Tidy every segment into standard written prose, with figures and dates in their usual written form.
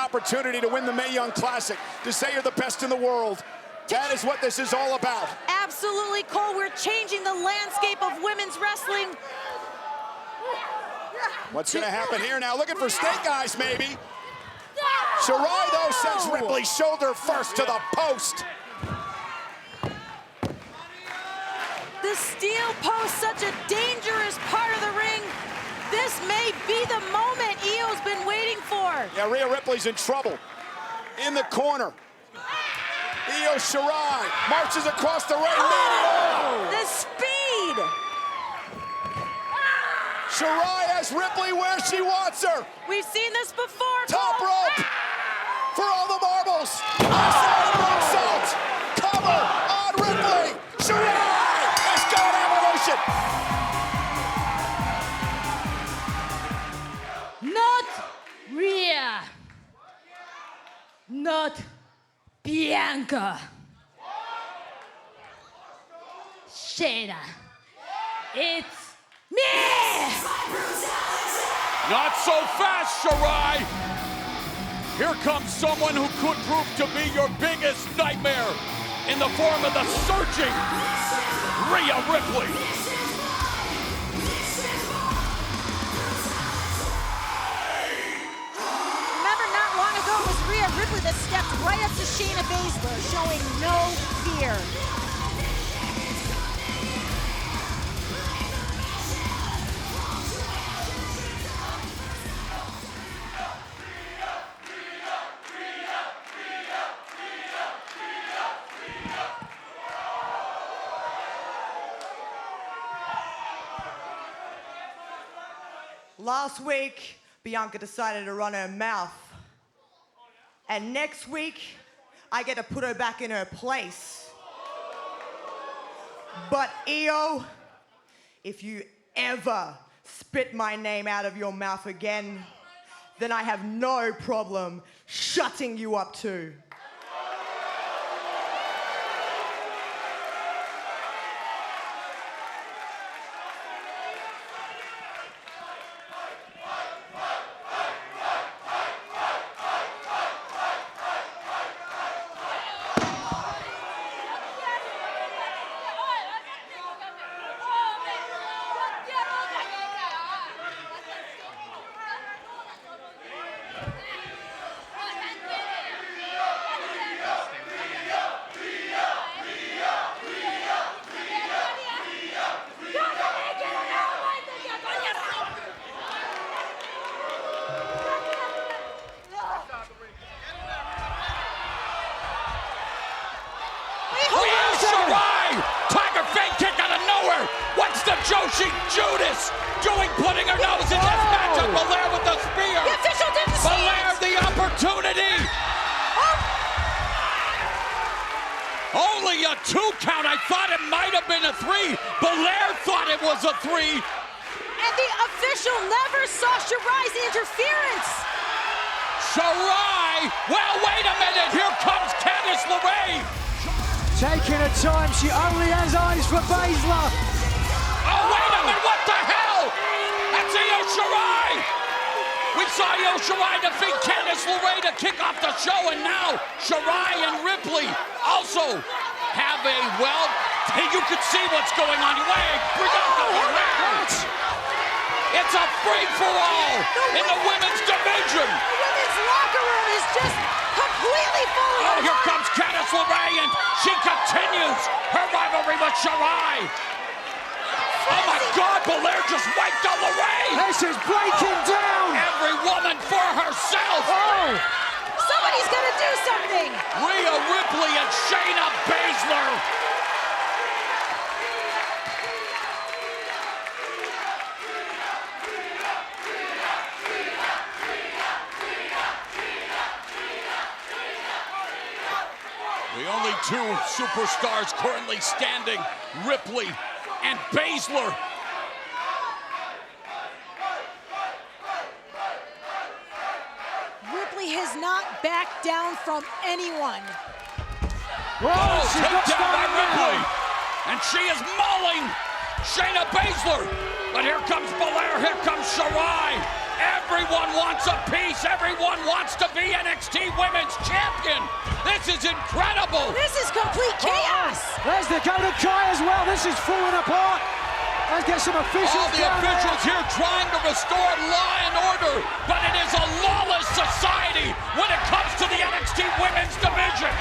opportunity to win the Mae Young Classic, to say you're the best in the world. That is what this is all about. Absolutely, Cole. We're changing the landscape of women's wrestling. What's going to happen here now? Looking for snake eyes, maybe. Shirai, though, sends Ripley shoulder first to the post. The steel post, such a dangerous part of the ring. This may be the moment Io's been waiting for. Yeah, Rhea Ripley's in trouble. In the corner. Io Shirai marches across the ring. Oh, the speed! Shirai has Ripley where she wants her. We've seen this before. Top Cole. rope for all the marbles. Moonsault. Cover on Ripley. Shirai has got evolution. Not Rhea. Not Bianca. Shayna. It's me! Not so fast, Shirai! Here comes someone who could prove to be your biggest nightmare in the form of the surging Rhea Ripley. Remember, not long ago it was Rhea Ripley that stepped right up to Shayna Baszler, showing no fear. Last week, Bianca decided to run her mouth. And next week, I get to put her back in her place. But Io, if you ever spit my name out of your mouth again, then I have no problem shutting you up too. Joshi Judas doing, putting her nose in this matchup. Belair with the spear. The official didn't see Belair it. the opportunity. Only a 2 count. I thought it might have been a 3. Belair thought it was a 3. And the official never saw Shirai's interference. Shirai. Well, wait a minute. Here comes Candice LeRae. Taking her time. She only has eyes for Baszler. Oh, wait a minute, what the hell? That's Io Shirai! We saw Io Shirai defeat Candice LeRae to kick off the show, and now Shirai and Ripley also have a, well, you can see what's going on. Wait, we got the match! It's a free-for-all in the women's division! The women's locker room is just completely full of Oh, here comes Candice LeRae, and she continues her rivalry with Shirai! Oh my God, Belair just wiped on LeRae! This is breaking down! Every woman for herself! Oh! Somebody's gonna do something! Rhea Ripley and Shayna Baszler! The only 2 superstars currently standing, Ripley and Baszler. Ripley has not backed down from anyone. Oh, takedown by Ripley. And she is mauling Shayna Baszler. But here comes Belair, here comes Shirai. Everyone wants a piece. Everyone wants to be NXT NXT Women's Champion. This is incredible. This is complete chaos. There's the go to Kai as well. This is falling apart. Let's get some officials All the down there. officials here trying to restore law and order, but it is a lawless society when it comes to the NXT Women's Division.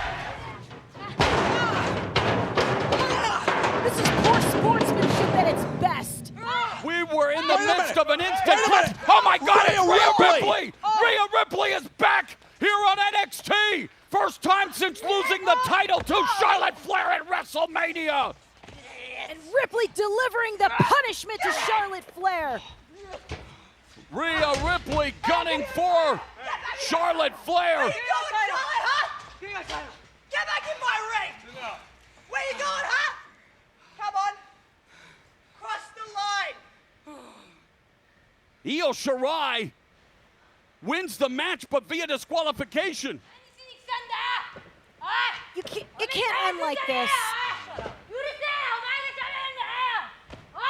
This is poor sportsmanship at its best. We were in the Wait a midst minute. of an instant Wait a clip. minute. Oh my God, it's Rhea Rhea Ripley. Ripley. Rhea Ripley is back here on NXT. First time since losing the title to Charlotte Flair at WrestleMania. And Ripley delivering the punishment to Charlotte Flair. Rhea Ripley gunning for Charlotte Flair. Where you going, Charlotte, huh? Get back in my ring! Where you going, huh? Come on. Cross the line. Io Shirai wins the match, but via disqualification. It can't end like this.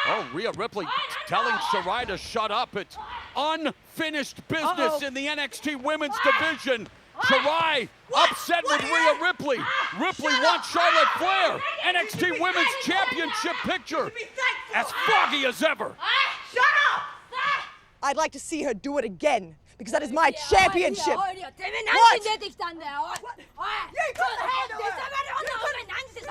Oh, Rhea Ripley telling Shirai to shut up. It's unfinished business in the NXT Women's Division. Shirai upset with Rhea Ripley. Ripley wants Charlotte Flair. NXT Women's Championship picture as foggy as ever. Shut up! I'd like to see her do it again, because that is my championship. What? You couldn't handle her. You couldn't handle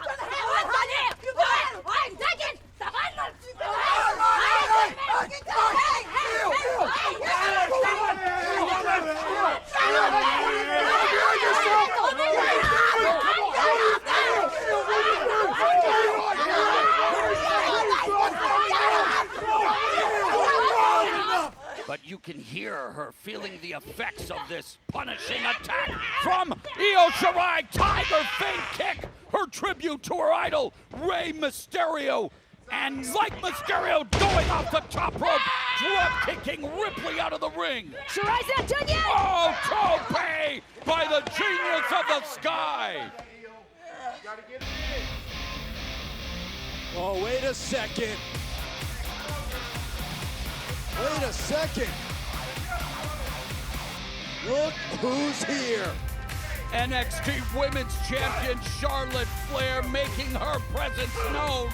But you can hear her feeling the effects of this punishing attack from Io Shirai. Tiger Fate kick, her tribute to her idol, Rey Mysterio. And like Mysterio going off the top rope, drop kicking Ripley out of the ring. Shirai's not done yet. Oh, Tope by the genius of the sky. Oh, wait a second. Wait a second. Look who's here. NXT Women's Champion Charlotte Flair making her presence known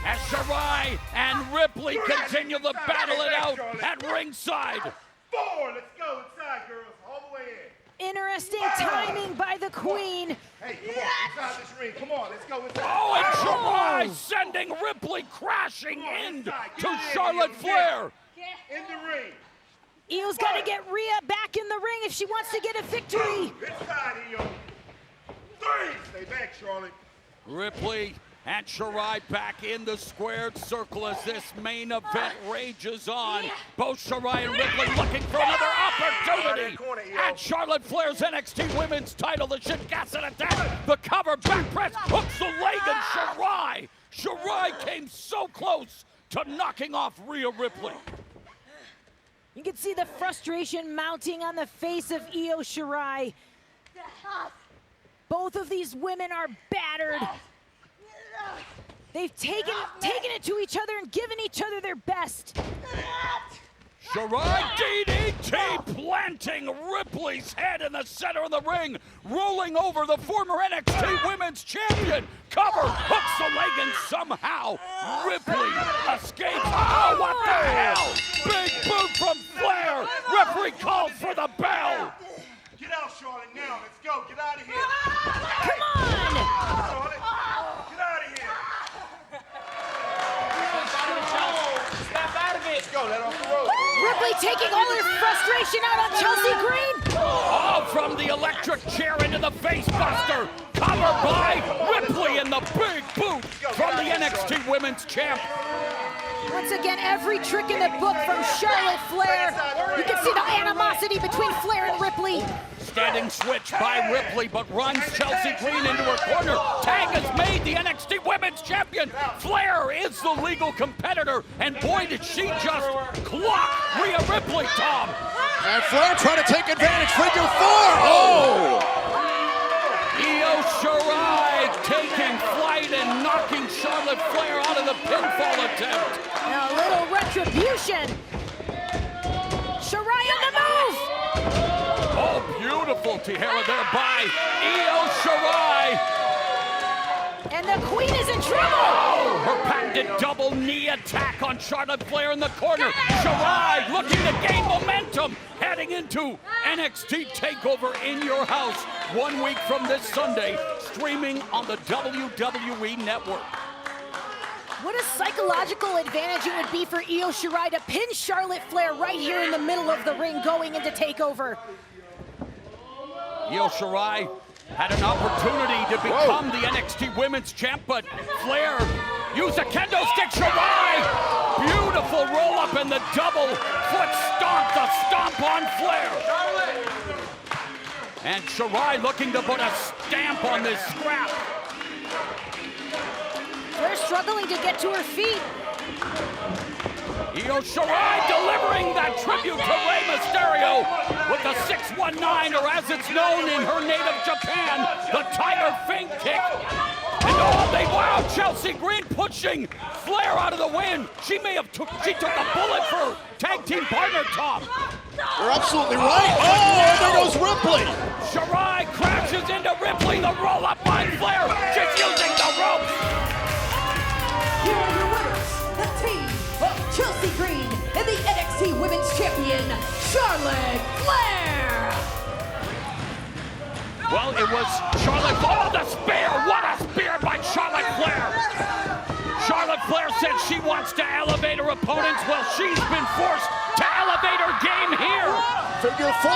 as Shirai and Ripley continue to battle it out at ringside. 4, let's go inside, girls, all the way in. Interesting timing by the Queen. Hey, come on, inside this ring, come on, let's go inside. Oh, and Shirai sending Ripley crashing into Charlotte Flair. In the ring. Io's got to get Rhea back in the ring if she wants to get a victory. Inside, Io. 3, stay back, Charlotte. Ripley and Shirai back in the squared circle as this main event rages on. Both Shirai and Ripley looking for another opportunity at Charlotte Flair's NXT Women's title. The Shingatsu attack, the cover back press, hooks the leg and Shirai. Shirai came so close to knocking off Rhea Ripley. You can see the frustration mounting on the face of Io Shirai. Both of these women are battered. They've taken it to each other and given each other their best. Shirai DDT planting Ripley's head in the center of the ring, rolling over the former NXT Women's Champion. Cover, hooks the leg, and somehow Ripley escapes. Oh, what the hell? Big boot from Flair. Referee calls for the bell. Get out, Charlotte, now. Let's go. Get out of here. Come on! Charlotte, get out of here. Step out of it. Let's go. Let off the road. Ripley taking all her frustration out on Chelsea Green. Oh, from the electric chair into the face buster. Covered by Ripley in the big boot from the NXT Women's Champ. Once again, every trick in the book from Charlotte Flair. You can see the animosity between Flair and Ripley. Standing switch by Ripley, but runs Chelsea Green into her corner. Tag is made, the NXT Women's Champion. Flair is the legal competitor, and boy, did she just clock Rhea Ripley, Tom. And Flair trying to take advantage. Figure 4. Oh! Io Shirai taking flight and knocking Charlotte Flair out of the pinfall attempt. Now a little retribution. Shirai on the move. Oh, beautiful. Beautiful Tiara there by Io Shirai. And the Queen is in trouble. Oh, her patented double knee attack on Charlotte Flair in the corner. Shirai looking to gain momentum, heading into NXT TakeOver in your house 1 week from this Sunday, streaming on the WWE Network. What a psychological advantage it would be for Io Shirai to pin Charlotte Flair right here in the middle of the ring going into TakeOver. Io Shirai had an opportunity to become the NXT Women's Champ, but Flair used a kendo stick. Shirai, beautiful roll up and the double foot stomp, the stomp on Flair. And Shirai looking to put a stamp on this scrap. Flair struggling to get to her feet. Io Shirai delivering that tribute to Rey Mysterio with the 619, or as it's known in her native Japan, the Tiger Feint kick. And wow, Chelsea Green pushing Flair out of the win. She took a bullet for tag team partner Tom. You're absolutely right. Oh, and there goes Ripley. Shirai crashes into Ripley, the roll up by Flair. She's using the ropes. Here are your winners, the team of Chelsea Green and the NXT Women's Champion, Charlotte Flair. Well, it was Charlotte. Oh, the spear! What a spear by Charlotte Flair! Charlotte Flair said she wants to elevate her opponents. Well, she's been forced to elevate her game here. Figure 4.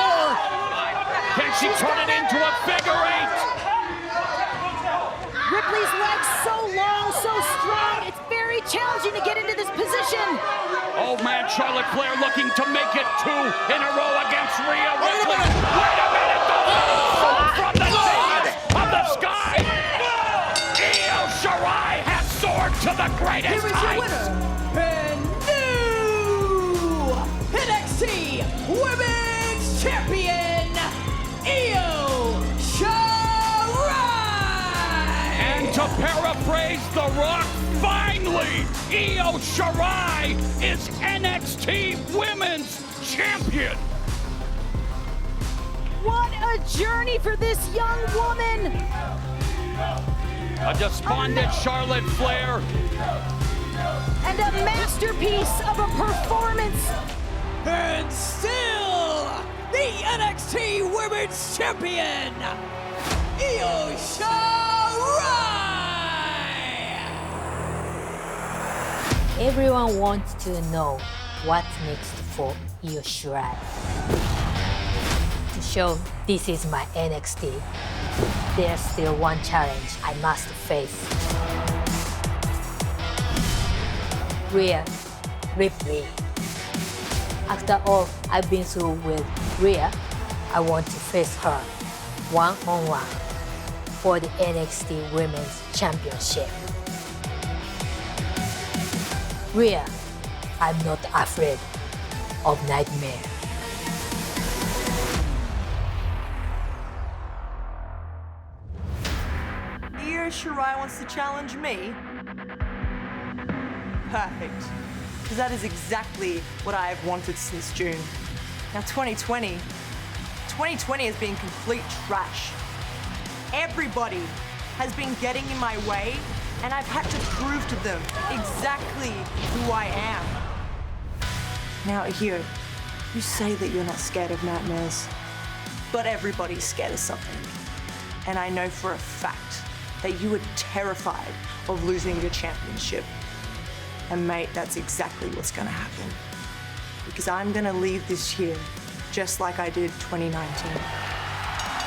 Can she turn it into a figure 8? Ripley's legs so long, so strong, it's very challenging to get into this position. Oh man, Charlotte Flair looking to make it 2 in a row against Rhea Ripley. Wait a minute, the fall from the distance of the sky. Io Shirai has soared to the greatest Here is your heights. winner, and new NXT Women's Champion, Io Shirai. And to paraphrase The Rock, finally, Io Shirai is NXT Women's Champion. What a journey for this young woman. A despondent Charlotte Flair. And a masterpiece of a performance. And still, the NXT Women's Champion, Io Shirai. Everyone wants to know what's next for Io Shirai. To show this is my NXT, there's still one challenge I must face. Rhea Ripley. After all I've been through with Rhea, I want to face her one-on-one for the NXT Women's Championship. Rhea, I'm not afraid of nightmare. Io Shirai wants to challenge me? Perfect. Because that is exactly what I have wanted since June. Now 2020 has been complete trash. Everybody has been getting in my way, and I've had to prove to them exactly who I am. Now here, you say that you're not scared of nightmares, but everybody's scared of something. And I know for a fact that you were terrified of losing your championship. And mate, that's exactly what's gonna happen. Because I'm gonna leave this year just like I did 2019,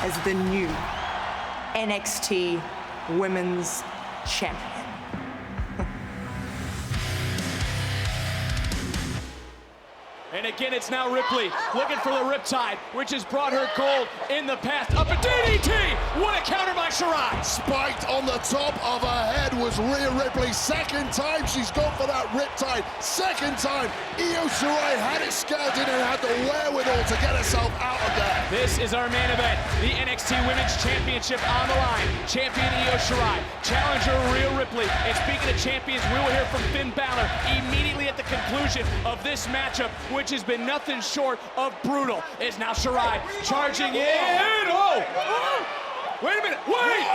as the new NXT Women's Champion. And again, it's now Ripley looking for the Riptide, which has brought her gold in the past. Up a DDT! What a counter by Shirai! Spiked on the top of her head was Rhea Ripley. Second time she's gone for that Riptide. Second time, Io Shirai had it scouted and had the wherewithal to get herself out of there. This is our main event, the NXT Women's Championship on the line. Champion Io Shirai, challenger Rhea Ripley. And speaking of champions, we will hear from Finn Balor immediately at the conclusion of this matchup, which has been nothing short of brutal. Is now Shirai charging in. Wait a minute. Wait!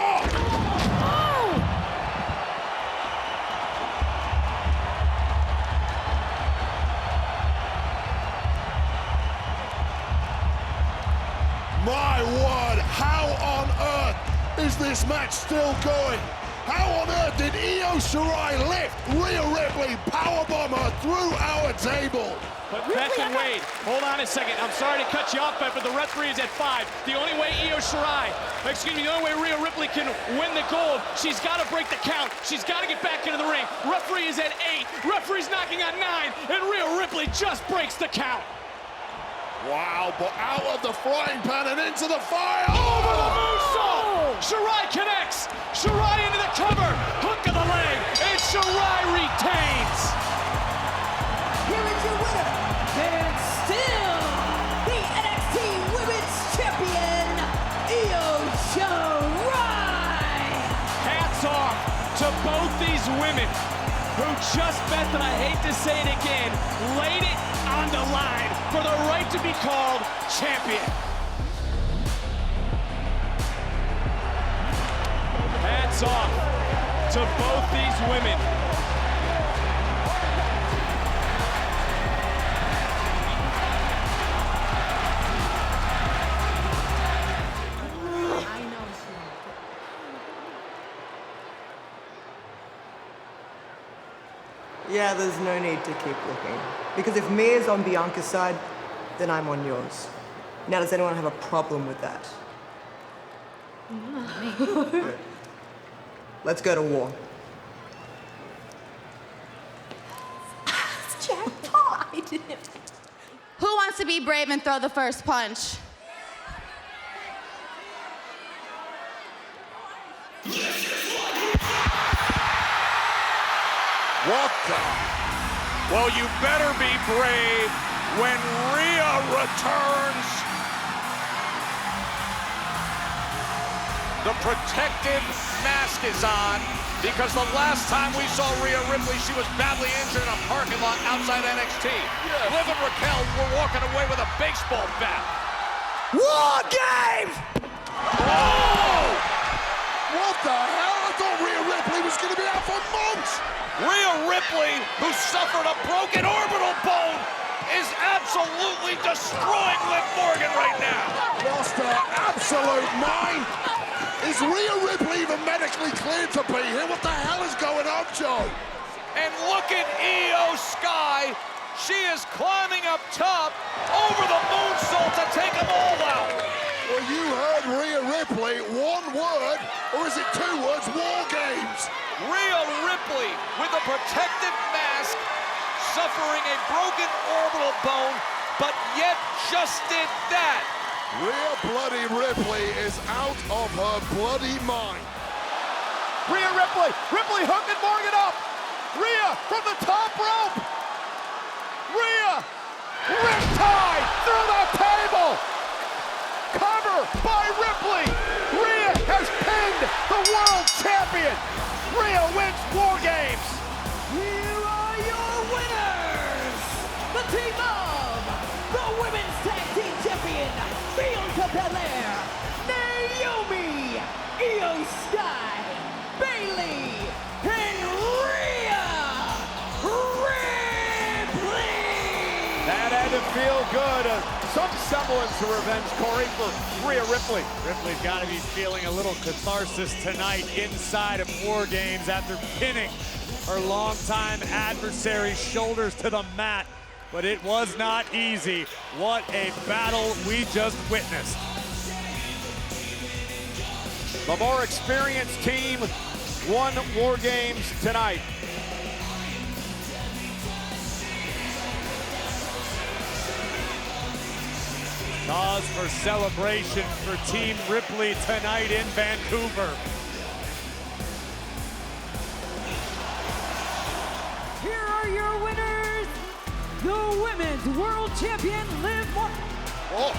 My word, how on earth is this match still going? How on earth did Io Shirai lift Rhea Ripley, powerbomb her through our table? But Beth and Wade, hold on a second. I'm sorry to cut you off, Beth, but the referee is at 5. The only way the only way Rhea Ripley can win the gold, she's got to break the count. She's got to get back into the ring. Referee is at 8. Referee's knocking on 9, and Rhea Ripley just breaks the count. Wow, but out of the frying pan and into the fire. Over the moonsault! Shirai connects. Shirai into the cover. Hook of the leg, and Shirai retains. Here is your winner, and still the NXT Women's Champion, Io Shirai. Hats off to both these women who just bet, that I hate to say it again, laid it on the line for the right to be called champion. Hats off to both these women. Yeah, there's no need to keep looking. Because if Mia's on Bianca's side, then I'm on yours. Now, does anyone have a problem with that? Good. Let's go to war. Who wants to be brave and throw the first punch? What the? Well, you better be brave when Rhea returns. The protective mask is on because the last time we saw Rhea Ripley, she was badly injured in a parking lot outside NXT. Liv and Raquel were walking away with a baseball bat. War Games! Oh! What the hell? I thought Rhea Ripley was going to be out for months. Rhea Ripley, who suffered a broken orbital bone, is absolutely destroying Liv Morgan right now. Lost her absolute mind. Is Rhea Ripley even medically cleared to be here? What the hell is going on, Joe? And look at Io Sky. She is climbing up top over the moonsault to take them all out. Well, you heard Rhea Ripley. One word, or is it 2 words? War Games. Rhea Ripley with a protective mask, suffering a broken orbital bone, but yet just did that. Rhea bloody Ripley is out of her bloody mind. Rhea Ripley hooking Morgan up. Rhea from the top rope. Rhea, riptide through the table. Cover by Ripley. Rhea has pinned the world champion. Rhea wins War Games. Here are your winners, the team of the Women's Tag Team Champion, Bianca Belair, Naomi, Io Sky, Bayley, and Rhea Ripley. That had to feel good. Some semblance of revenge, Corey, for Rhea Ripley. Ripley's got to be feeling a little catharsis tonight inside of War Games after pinning her longtime adversary's shoulders to the mat. But it was not easy. What a battle we just witnessed. The more experienced team won War Games tonight. Cause for celebration for Team Ripley tonight in Vancouver. Here are your winners, the Women's World Champion, Liv Morgan. Oh,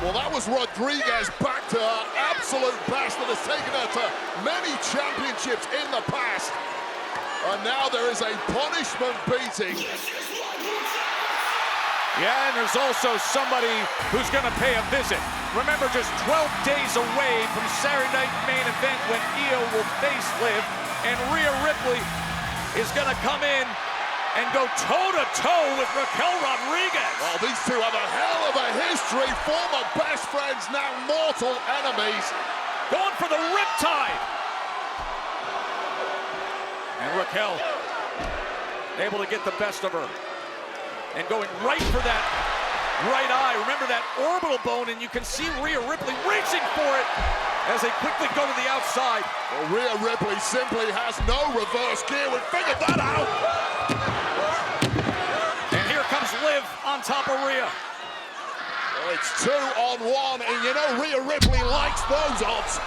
well, that was Rodriguez back to her absolute best that has taken her to many championships in the past. And now there is a punishment beating. Yeah, and there's also somebody who's going to pay a visit. Remember, just 12 days away from Saturday Night Main Event when Io will face Liv, and Rhea Ripley is going to come in and go toe-to-toe with Raquel Rodriguez. Well, these two have a hell of a history, former best friends, now mortal enemies. Going for the riptide. And Raquel able to get the best of her. And going right for that right eye. Remember that orbital bone, and you can see Rhea Ripley reaching for it as they quickly go to the outside. Well, Rhea Ripley simply has no reverse gear. We figured that out. And here comes Liv on top of Rhea. Well, it's 2-on-1, and you know Rhea Ripley likes those odds.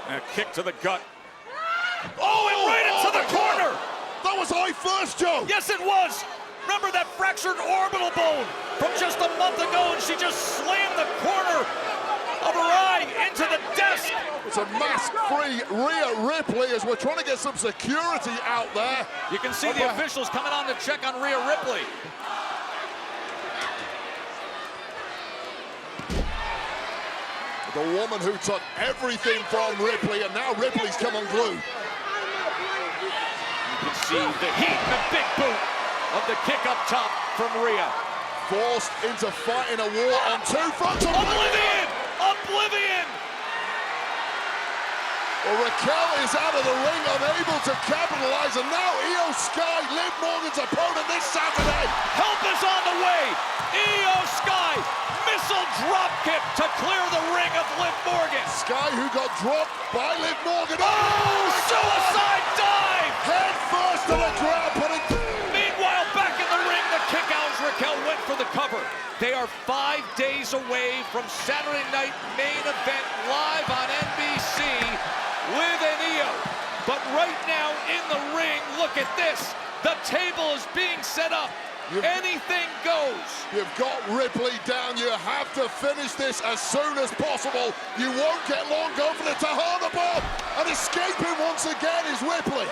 And a kick to the gut. Oh, and right into the corner! That was eye first, Joe. Yes, it was. Remember that fractured orbital bone from just a month ago, and she just slammed the corner of her eye into the desk. It's a mask-free Rhea Ripley as we're trying to get some security out there. You can see the officials coming on to check on Rhea Ripley. The woman who took everything from Ripley, and now Ripley's come unglued. You can see the heat and the big boot of the kick up top from Rhea. Forced into fighting a war on two fronts. Oblivion! Oblivion! Well, Raquel is out of the ring, unable to capitalize, and now Io Sky, Liv Morgan's opponent this Saturday. Help is on the way! Io Sky, missile drop kick to clear the ring of Liv Morgan. Sky, who got dropped by Liv Morgan. Oh, suicide dive! Head first to the ground, putting... Meanwhile, back in the ring, the kick out as Raquel went for the cover. They are 5 days away from Saturday Night Main Event live on NBC. Liv and Io. But right now in the ring, look at this. The table is being set up. Anything goes. You've got Ripley down. You have to finish this as soon as possible. You won't get long. Go for the Tejana bomb. And escaping once again is Ripley.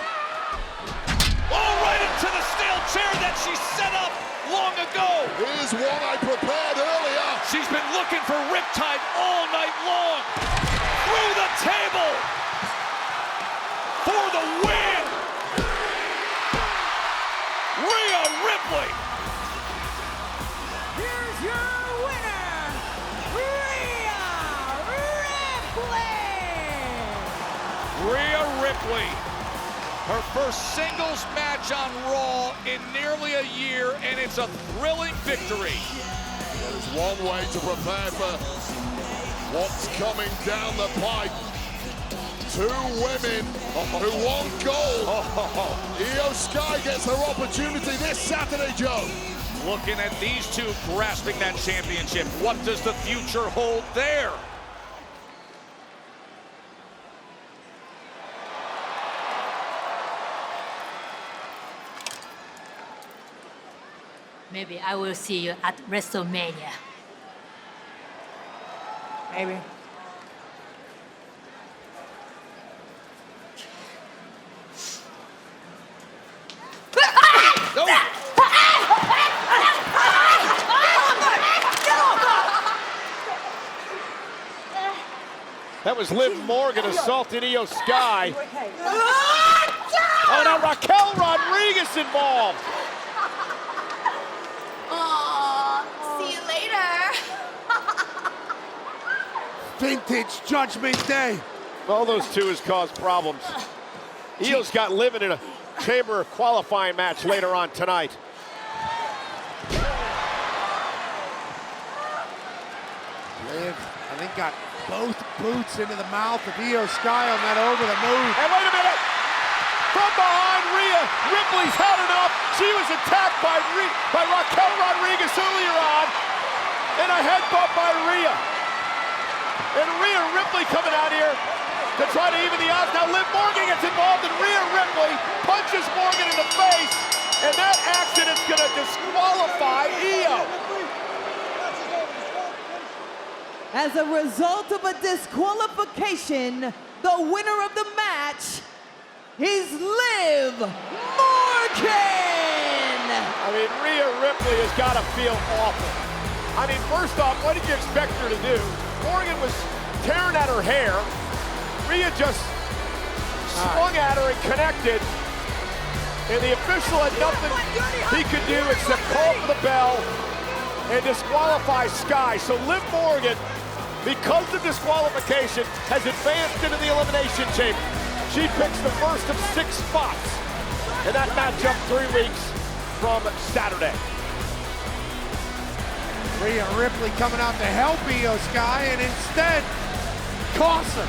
Oh, right into the steel chair that she set up long ago. Here's one I prepared earlier. She's been looking for Riptide all night long. Through the table. For the win. Rhea Ripley. Here's your winner, Rhea Ripley. Rhea Ripley. Her first singles match on Raw in nearly a year, and it's a thrilling victory. There's one way to prepare for what's coming down the pipe. Two women who want gold. Io Sky gets her opportunity this Saturday, Joe. Looking at these two grasping that championship, what does the future hold there? Maybe I will see you at WrestleMania. Maybe. That was Liv Morgan assaulting Io Sky. Oh, now Raquel Rodriguez involved. See you later. Vintage Judgment Day. All those two has caused problems. Io's got Liv in a Chamber qualifying match later on tonight. Liv, I think, got both boots into the mouth of Io Sky on that over the move. And wait a minute! From behind Rhea, Ripley's had enough. She was attacked by Raquel Rodriguez earlier on, and a headbutt by Rhea. And Rhea Ripley coming out here to try to even the odds. Now Liv Morgan gets involved, and Rhea Ripley punches Morgan in the face, and that accident's gonna disqualify Io. As a result of a disqualification, the winner of the match is Liv Morgan. mean, Rhea Ripley has got to feel awful. I mean, first off, what did you expect her to do? Morgan was tearing at her hair. Rhea just swung at her and connected. And the official had nothing he could do except call for the bell and disqualify Sky. So Liv Morgan, because of disqualification, has advanced into the Elimination Chamber. She picks the first of 6 spots in that matchup 3 weeks from Saturday. Rhea Ripley coming out to help Io Sky and instead costs her.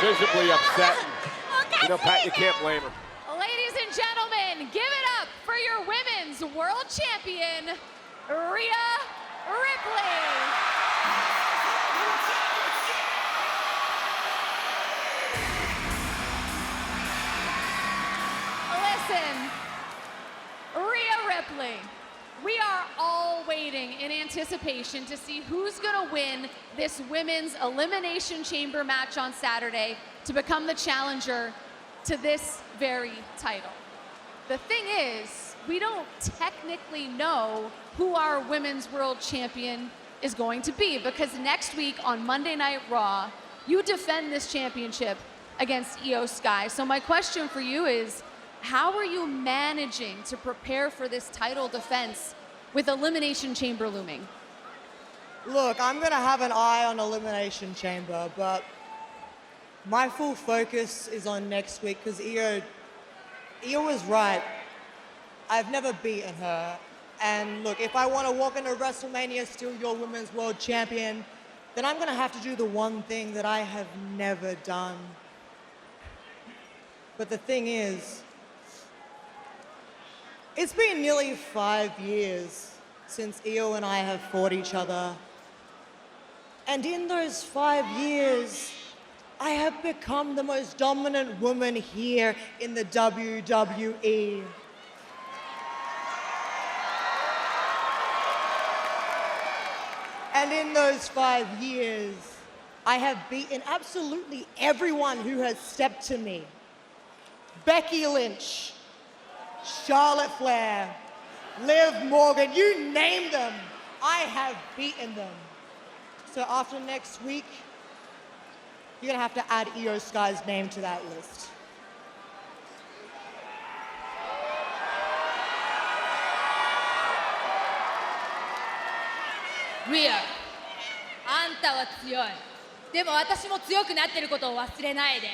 Visibly upset. You know, Pat, you can't blame her. Ladies and gentlemen, give it up for your women's world champion, Rhea Ripley. Listen, Rhea Ripley, we are all waiting in anticipation to see who's gonna win this women's Elimination Chamber match on Saturday to become the challenger to this very title. The thing is, we don't technically know who our women's world champion is going to be, because next week on Monday Night Raw, you defend this championship against Io Sky. So my question for you is, how are you managing to prepare for this title defense with Elimination Chamber looming? Look, I'm gonna have an eye on Elimination Chamber, but my full focus is on next week, because Io was right. I've never beaten her. And look, if I want to walk into WrestleMania still your women's world champion, then I'm gonna have to do the one thing that I have never done. But the thing is, it's been nearly 5 years since Io and I have fought each other. And in those 5 years, I have become the most dominant woman here in the WWE. And in those 5 years, I have beaten absolutely everyone who has stepped to me. Becky Lynch, Charlotte Flair, Liv Morgan, you name them, I have beaten them. So after next week, you're gonna have to add Io Sky's name to that list. Rhea, あんたは強い。でも私も強くなってることを忘れないで。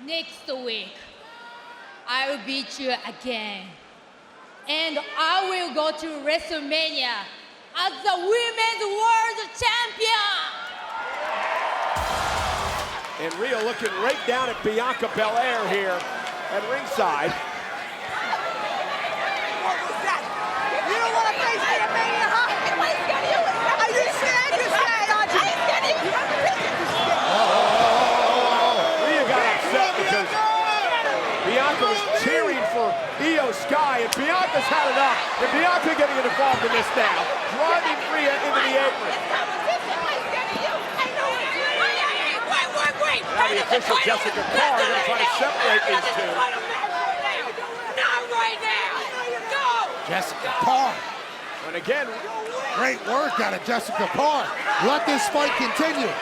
Next week, I will beat you again. And I will go to WrestleMania as the Women's World Champion! And Rhea looking right down at Bianca Belair here at ringside. What was that? You don't want to face me at Mania, huh? Are you scared? You're scared, aren't you? Rhea got upset because Bianca was cheering for Io Sky, and Bianca's had enough. And Bianca getting involved in this now, driving Rhea into the apron. Now the official Jessica Carr is going to try to separate these two. Not right now! Go! Jessica Carr. And again, Great work out of Jessica Carr. Let this fight continue.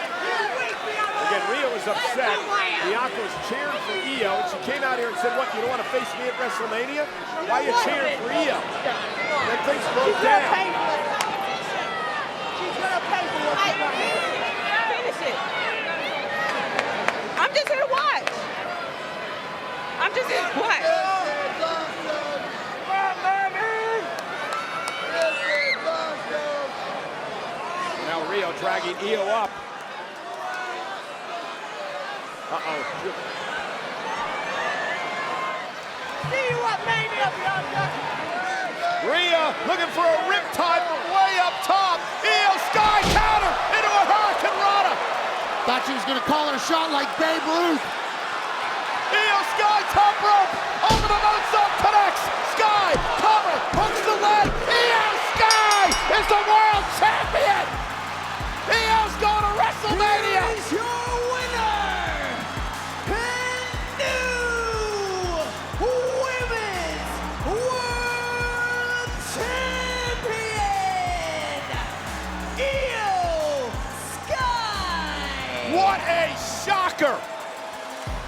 again, Rhea was upset. Bianca was cheering for Io, and she came out here and said, what, you don't want to face me at WrestleMania? Why are you cheering for Io? And then things broke down. She's gonna pay for what she's done. Finish it. I'm just here to watch. I'm just here to watch. Now Rio dragging Io up. Uh-oh. See you at Mania, Bianca. Rhea looking for a riptide from way up top. Io Sky counter into a Hurricane Rana. Thought she was going to call her shot like Babe Ruth. Io Sky top rope, over the moonsault, connects. Sky, cover, hooks the leg. Io Sky is the world champion. Io's going to WrestleMania. Here's your winner, and new Women's World Champion, Io Sky. What a shocker!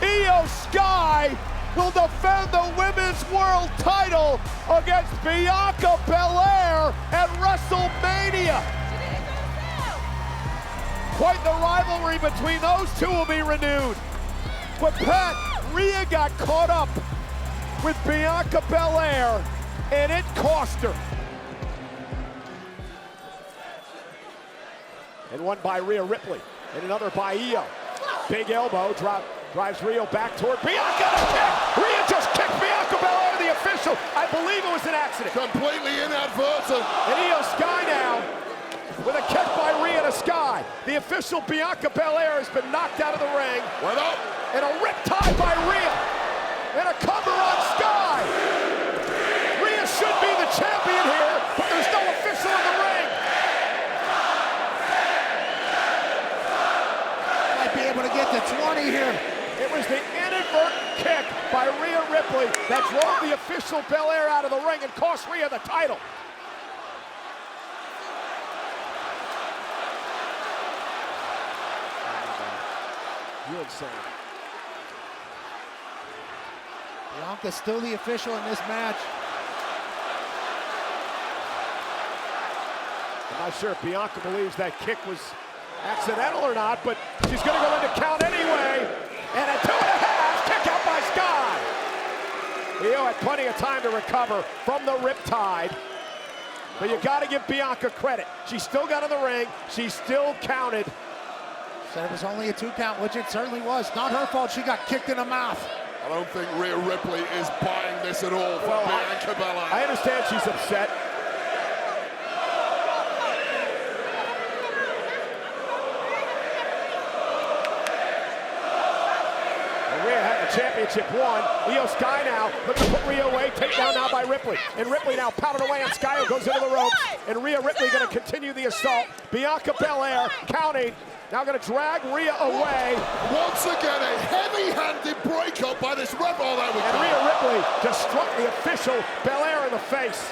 Io Sky will defend the Women's World title against Bianca Belair at WrestleMania. Quite the rivalry between those two will be renewed. But Pat, Rhea got caught up with Bianca Belair, and it cost her. And one by Rhea Ripley, and another by Io. Big elbow, drives Rhea back toward Bianca. Rhea just kicked Bianca Belair, the official. I believe it was an accident. Completely inadvertent. And Io Sky now with a kick by Rhea to Sky. The official Bianca Belair has been knocked out of the ring. Went up. And a riptide by Rhea. And a cover on Sky. Rhea should be the champion here, but there's no official in the ring. Might be able to get to 20 here. It was the inadvertent kick by Rhea Ripley that drove the official Belair out of the ring and cost Rhea the title. You're insane. Bianca's still the official in this match. I'm not sure if Bianca believes that kick was accidental or not, but she's going to go into count anyway. And a 2.5, kick out by Sky. Io had plenty of time to recover from the riptide. But you got to give Bianca credit. She still got in the ring. She still counted. Said it was only a 2 count, which it certainly was. Not her fault she got kicked in the mouth. I don't think Rhea Ripley is buying this at all for Bianca Belair. I understand she's upset. Rhea had the championship won. Io Sky now looking to put Rhea away. Takedown now by Ripley. And Ripley now pounded away on Sky, who goes into the ropes. And Rhea Ripley going to continue the assault. Bianca Belair counting. Now going to drag Rhea away. Once again, a heavy-handed breakup by this ref. Oh, there we go. And Rhea Ripley just struck the official Belair in the face.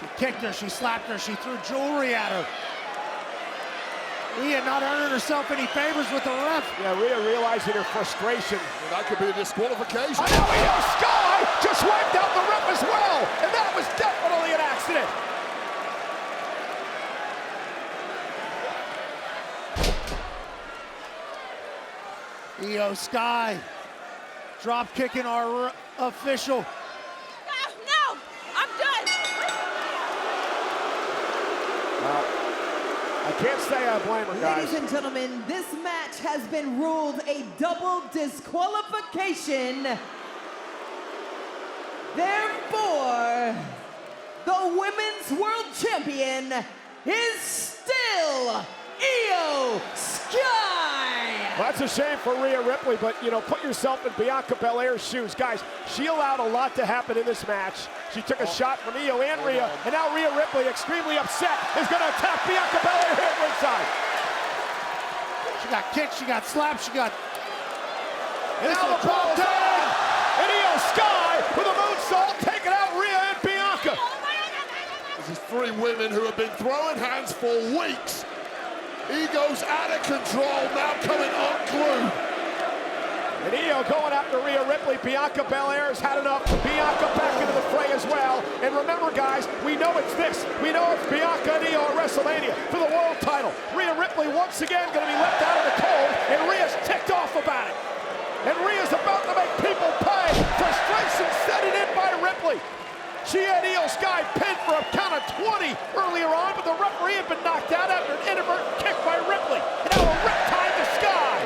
She kicked her, she slapped her, she threw jewelry at her. Rhea not earning herself any favors with the ref. Yeah, Rhea realizing her frustration. Well, that could be a disqualification. I know Io Sky just wiped out the ref as well. And that was definitely an accident. Io Sky drop kicking our official. No, I'm done. I can't say I blame her, guys. Ladies and gentlemen, this match has been ruled a double disqualification. Therefore, the Women's World Champion is still Io Sky. Well, that's a shame for Rhea Ripley, but, you know, put yourself in Bianca Belair's shoes. Guys, she allowed a lot to happen in this match. She took a shot from Io and Rhea, and now Rhea Ripley, extremely upset, is going to attack Bianca Belair here at ringside. She got kicked, she got slapped, she got... And now the ball down, and Io Sky with a moonsault, taking out Rhea and Bianca. This is 3 women who have been throwing hands for weeks. Ego's out of control, now coming unglued. And Io going after Rhea Ripley. Bianca Belair has had enough. Bianca back into the fray as well. And remember, guys, we know it's this. We know it's Bianca and Io at WrestleMania for the world title. Rhea Ripley once again going to be left out of the cold, and Rhea's ticked off about it. And Rhea's about to make people pay. Frustration setting in by Ripley. She had Io Sky pinned for a count of 20 earlier on, but the referee had been knocked out after an inadvertent kick by Ripley. And now a riptide to Sky.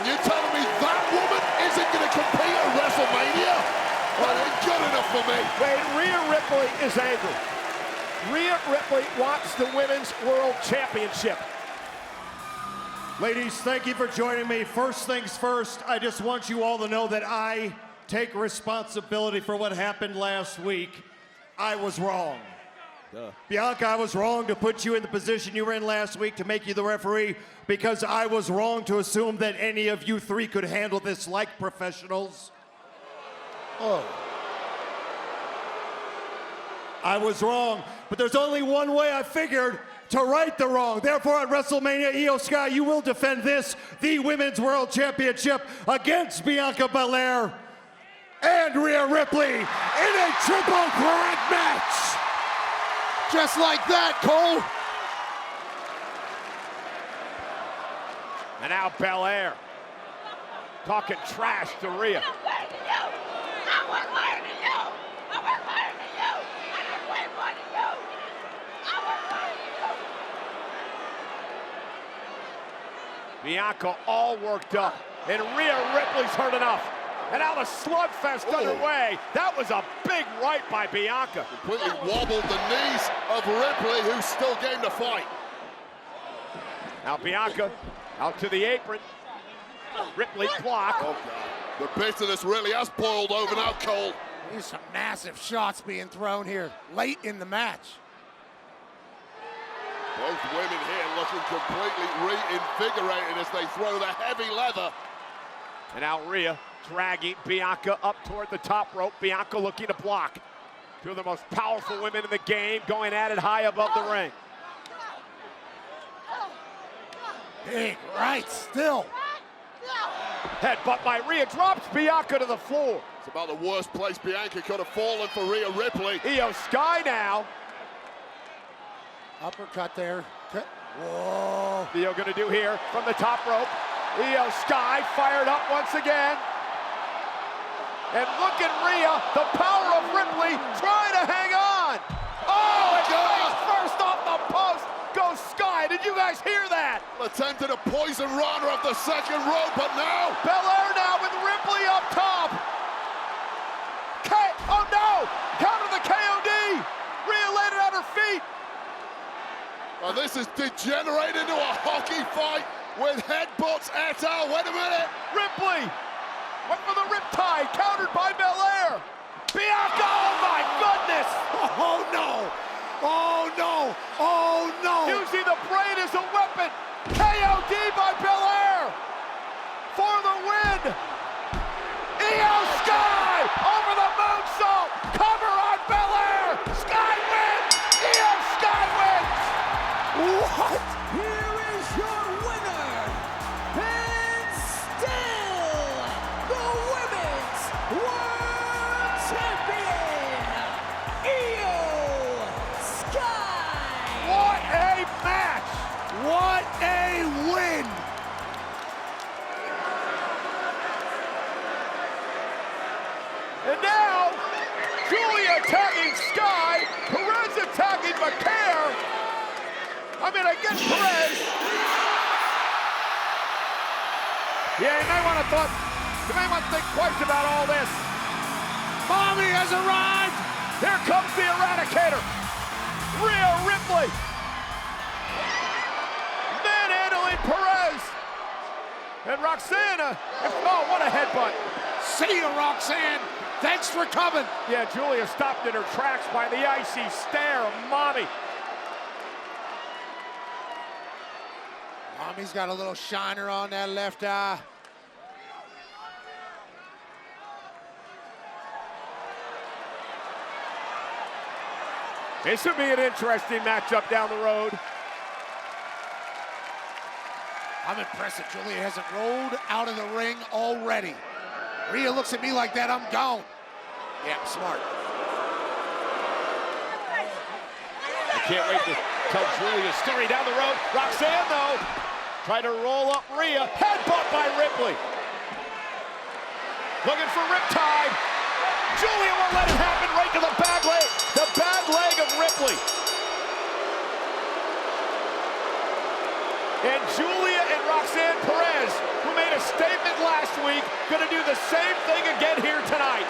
And you're telling me that woman isn't going to compete at WrestleMania? Well, it ain't good enough for me. Wait, Rhea Ripley is angry. Rhea Ripley wants the Women's World Championship. Ladies, thank you for joining me. First things first, I just want you all to know that I take responsibility for what happened last week. I was wrong. Bianca, I was wrong to put you in the position you were in last week to make you the referee because I was wrong to assume that any of you three could handle this like professionals. Oh. I was wrong, but there's only one way I figured to right the wrong. Therefore, at WrestleMania, Io Sky, you will defend this, the Women's World Championship, against Bianca Belair and Rhea Ripley in a triple threat match. Just like that, Cole. And now Belair talking trash to Rhea. Bianca all worked up, and Rhea Ripley's hurt enough. And now the slugfest underway. That was a big right by Bianca. Completely wobbled the knees of Ripley, who's still game to fight. Now Bianca out to the apron. Ripley block. Oh, God. The bitterness really has boiled over now, Cole. There's some massive shots being thrown here late in the match. Both women here looking completely reinvigorated as they throw the heavy leather. And now Rhea dragging Bianca up toward the top rope. Bianca looking to block. Two of the most powerful women in the game going at it high above the ring. Big right still. Headbutt by Rhea drops Bianca to the floor. It's about the worst place Bianca could have fallen for Rhea Ripley. Io Sky now. Uppercut there. Whoa. Io gonna do here from the top rope. Io Sky fired up once again. And look at Rhea, the power of Ripley trying to hang on. Oh, and face first off the post goes Sky. Did you guys hear that? Attempted a poison runner of the second rope, but now Belair now with Ripley up top. Oh no! Counter the KOD. Rhea laid it at her feet. Well, this is degenerated into a hockey fight with headbutts et al. Wait a minute. Ripley went for the riptide, countered by Belair. Bianca, oh my goodness! Oh no! Oh no! Oh no! Using the brain as a weapon. KOD by Belair for the win. Io Sky over the moonsault. Cover on Belair. Sky wins. Io Sky wins. What? Here is your winner, and still the Women's World Champion, Io Sky! What a match! What a win! And now, Julia attacking Sky, Perez attacking McCare. I mean, against Perez. Yeah, you may want to think twice about all this. Mommy has arrived! Here comes the Eradicator, Rhea Ripley. Manhandling Perez. And Roxanne, oh, what a headbutt. See you, Roxanne. Thanks for coming. Yeah, Julia stopped in her tracks by the icy stare of Mommy. Mommy's got a little shiner on that left eye. This would be an interesting matchup down the road. I'm impressed that Julia hasn't rolled out of the ring already. Rhea looks at me like that, I'm gone. Yeah, smart. I can't wait to tell Julia's story down the road. Roxanne, though, trying to roll up Rhea. Headbutt by Ripley. Looking for Riptide. Julia won't let it happen, right to the bad leg of Ripley. And Julia and Roxanne Perez, who made a statement last week, gonna do the same thing again here tonight.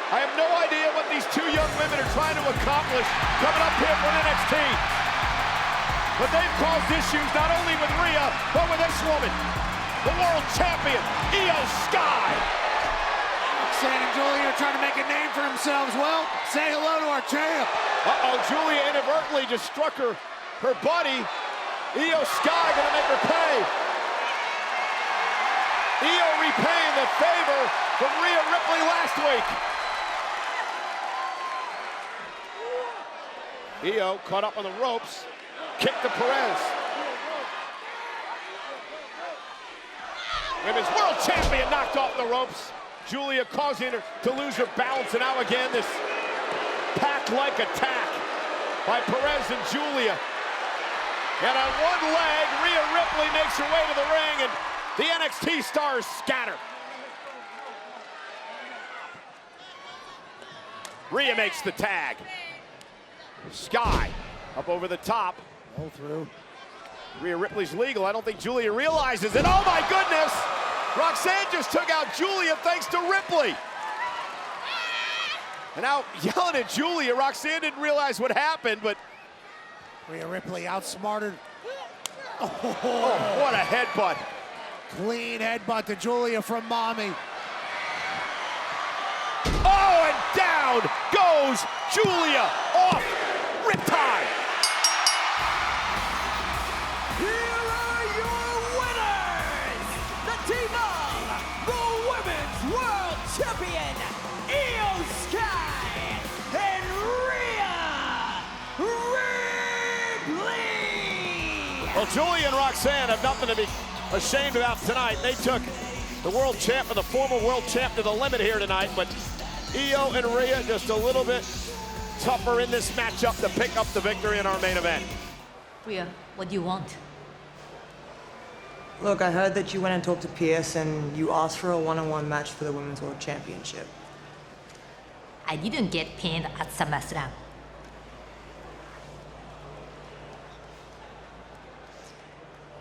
I have no idea what these two young women are trying to accomplish coming up here from NXT. but they've caused issues not only with Rhea, but with this woman, the world champion, Io Sky. Roxanne and Julia are trying to make a name for themselves. Well, say hello to our champ. Uh-oh, Julia inadvertently just struck her buddy. Io Sky gonna make her pay. Io repaying the favor from Rhea Ripley last week. Io caught up on the ropes, kicked to Perez. Women's world champion knocked off the ropes. Julia causing her to lose her balance, and now again this pack-like attack by Perez and Julia. And on one leg, Rhea Ripley makes her way to the ring, and the NXT stars scatter. Rhea makes the tag. Sky up over the top. Roll through. Rhea Ripley's legal. I don't think Julia realizes it. Oh my goodness! Roxanne just took out Julia thanks to Ripley. And now yelling at Julia. Roxanne didn't realize what happened, but Rhea Ripley outsmarted. oh, what a headbutt. Clean headbutt to Julia from Mommy. Oh, and down goes Julia off Riptide. Here are your winners! The team of the Women's World Champion, Io Sky and Rhea Ripley! Well, Julia and Roxanne have nothing to be ashamed about tonight. They took the world champ and the former world champ to the limit here tonight, but Io and Rhea just a little bit tougher in this matchup to pick up the victory in our main event. Rhea, what do you want? Look, I heard that you went and talked to Pierce and you asked for a one-on-one match for the Women's World Championship. I didn't get pinned at SummerSlam.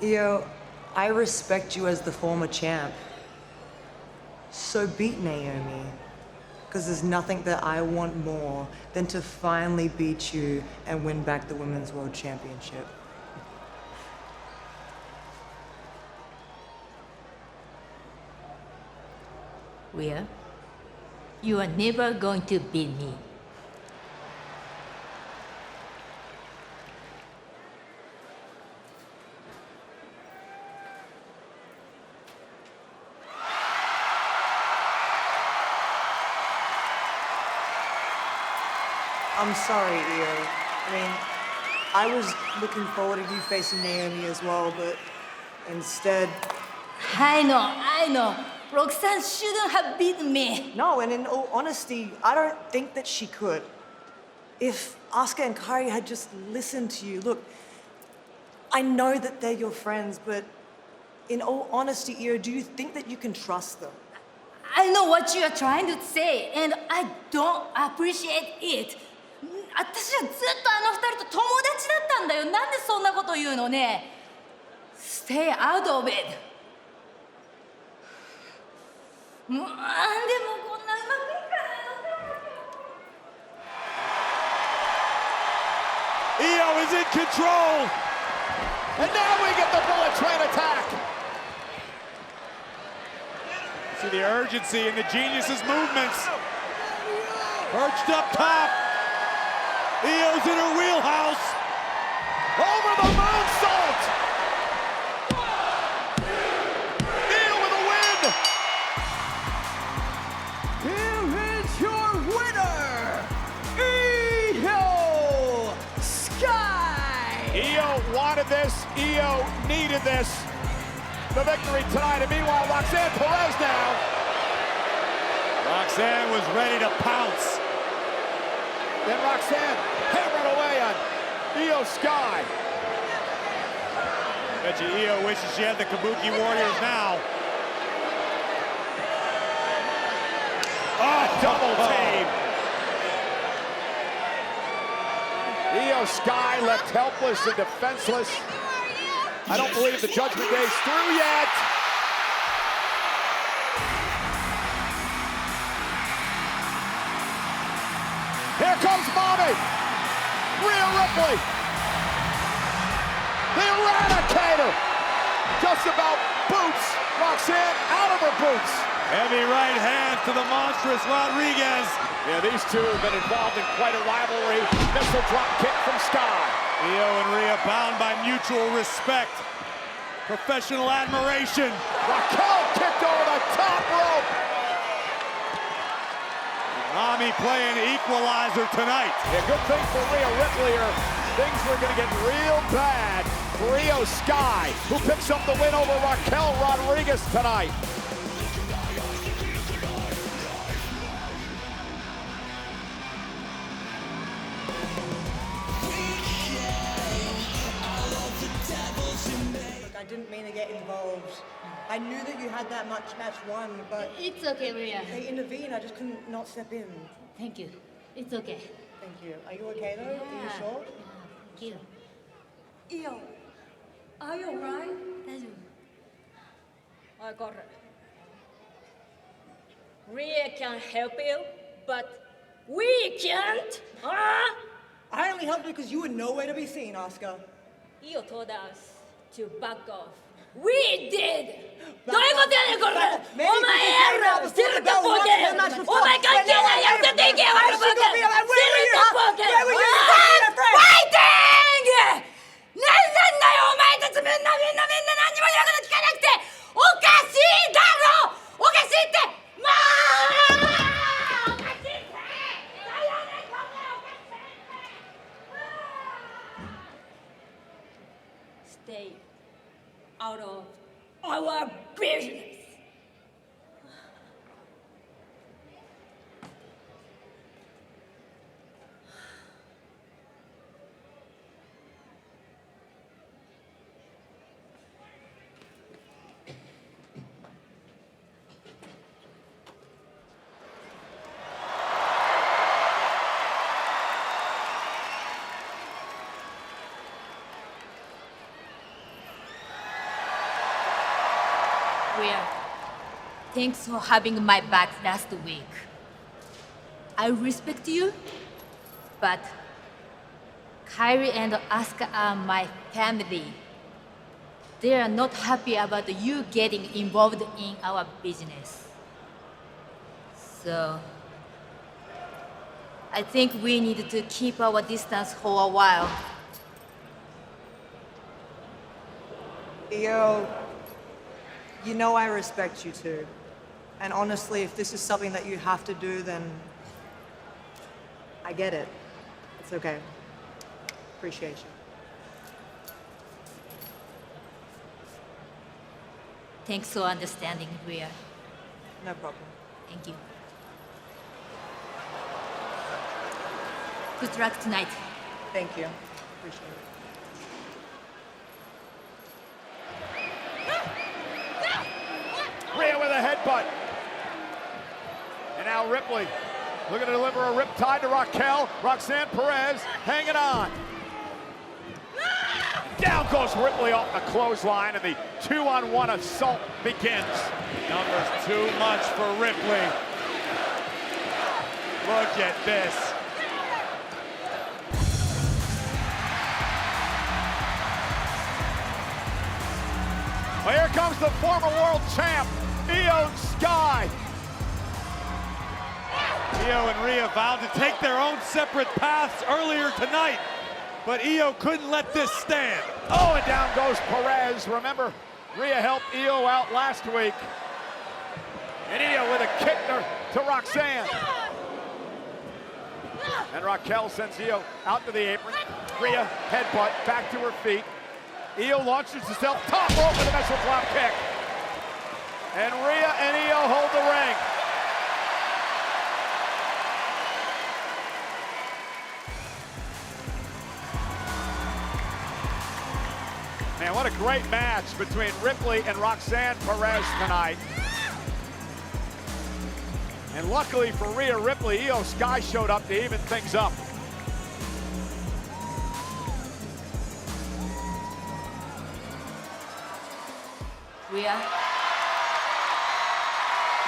Io, I respect you as the former champ. So beat Naomi. Because there's nothing that I want more than to finally beat you and win back the Women's World Championship. Rhea, you are never going to beat me. I'm sorry, Io. I mean, I was looking forward to you facing Naomi as well, but instead... I know. Roxanne shouldn't have beaten me. No, and in all honesty, I don't think that she could. If Asuka and Kairi had just listened to you, look, I know that they're your friends, but in all honesty, Io, do you think that you can trust them? I know what you are trying to say, and I don't appreciate it. 私はずっとあの二人と友達だったんだよ。なんでそんなこと言うのね。Stay out of it. もうなんでもこんなうまくいかないの。 Io is in control. And now we get the bullet train attack. See the urgency in the Genius's movements. Perched up top. Io's in her wheelhouse. Over the moonsault. Io with a win. Here is your winner, Io Sky! Io wanted this. Io needed this. The victory tonight. And meanwhile, Roxanne Perez now. Roxanne was ready to pounce. Then Roxanne hammered away on Io Sky. Bet you Io wishes she had the Kabuki Warriors now. Oh, double team. Io Sky left helpless and defenseless. I don't believe the Judgment Day's through yet. Here comes Mommy. Rhea Ripley. The Eradicator just about boots Roxanne out of her boots. Heavy right hand to the monstrous Rodriguez. Yeah, these two have been involved in quite a rivalry. Missile drop kick from Sky. Io and Rhea bound by mutual respect, professional admiration. Raquel kicked over the top rope. Nami playing equalizer tonight. Yeah, good thing for Rhea Ripley. Things were going to get real bad for Io Sky, who picks up the win over Raquel Rodriguez tonight. Look, I didn't mean to get involved. I knew that you had that match won, but It's okay, Rhea. they intervened. I just couldn't not step in. Thank you. It's okay. Thank you. Are you okay though? Are you sure? Thank you. Io, are you alright? 大丈夫。 I got it. Rhea can help you, but we can't. Huh? I only helped you because you were nowhere to be seen, Asuka. Io told us to back off. We did. どういうことやねんこれ。お前やろ。ステルトポーケン。お前関係ないやつでいけよ。ステルトポーケン。ファイティング。なんなんだよお前たちみんな何にも言うこと聞かなくておかしいだろおかしいってもうおかしいってだよねこんなおかしい Stay out of our business. Rhea, thanks for having my back last week. I respect you, but Kyrie and Asuka are my family. They are not happy about you getting involved in our business. So, I think we need to keep our distance for a while. Io, you know I respect you too. And honestly, if this is something that you have to do, then I get it. It's okay. Appreciate you. Thanks for understanding, Rhea. No problem. Thank you. Good luck tonight. Thank you. Appreciate it. Rhea with a headbutt. And now Ripley looking to deliver a riptide to Raquel. Roxanne Perez hanging on. Down goes Ripley off the clothesline, and the 2-on-1 assault begins. Numbers too much for Ripley. Look at this. Well, here comes the former world champ, Io Sky. Io and Rhea vowed to take their own separate paths earlier tonight, but Io couldn't let this stand. Oh, and down goes Perez. Remember, Rhea helped Io out last week. And Io with a kick to Roxanne. And Raquel sends Io out to the apron. Rhea headbutt back to her feet. Io launches herself top rope with a missile drop kick. And Rhea and Io hold the ring. Man, what a great match between Ripley and Roxanne Perez tonight. And luckily for Rhea Ripley, Io Sky showed up to even things up. Rhea?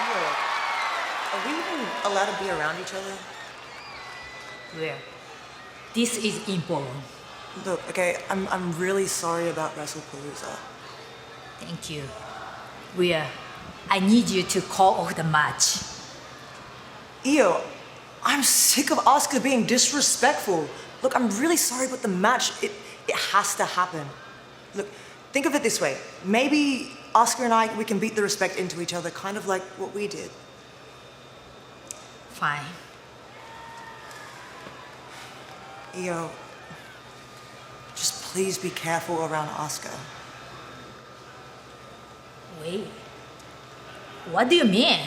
Io, are we even allowed to be around each other? Rhea, this is important. Look, okay, I'm really sorry about WrestlePalooza. Thank you. Rhea, I need you to call off the match. Io, I'm sick of Asuka being disrespectful. Look, I'm really sorry about the match. It has to happen. Look, think of it this way. Maybe Asuka and I, we can beat the respect into each other, kind of like what we did. Fine. Io, just please be careful around Asuka. Wait. What do you mean?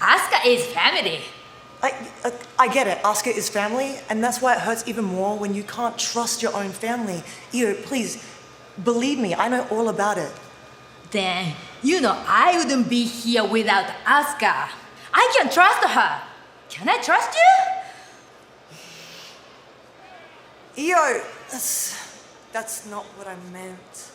Asuka is family. I get it. Asuka is family, and that's why it hurts even more when you can't trust your own family. Io, please, believe me, I know all about it. Then, you know I wouldn't be here without Asuka. I can trust her. Can I trust you? Io, that's not what I meant.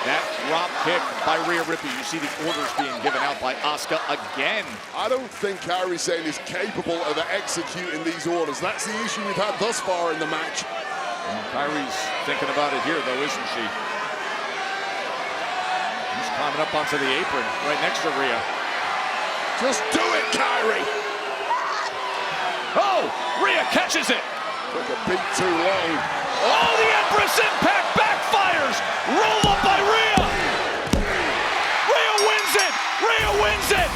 That drop kick by Rhea Ripley. You see the orders being given out by Asuka again. I don't think Kairi Sane is capable of executing these orders. That's the issue we've had thus far in the match. Well, Kairi's thinking about it here, though, isn't she? He's climbing up onto the apron right next to Rhea. Just do it, Kairi! Oh, Rhea catches it. Took a beat too long. Oh, the Empress Impact backfires. Roll up by Rhea. Rhea wins it. Rhea wins it.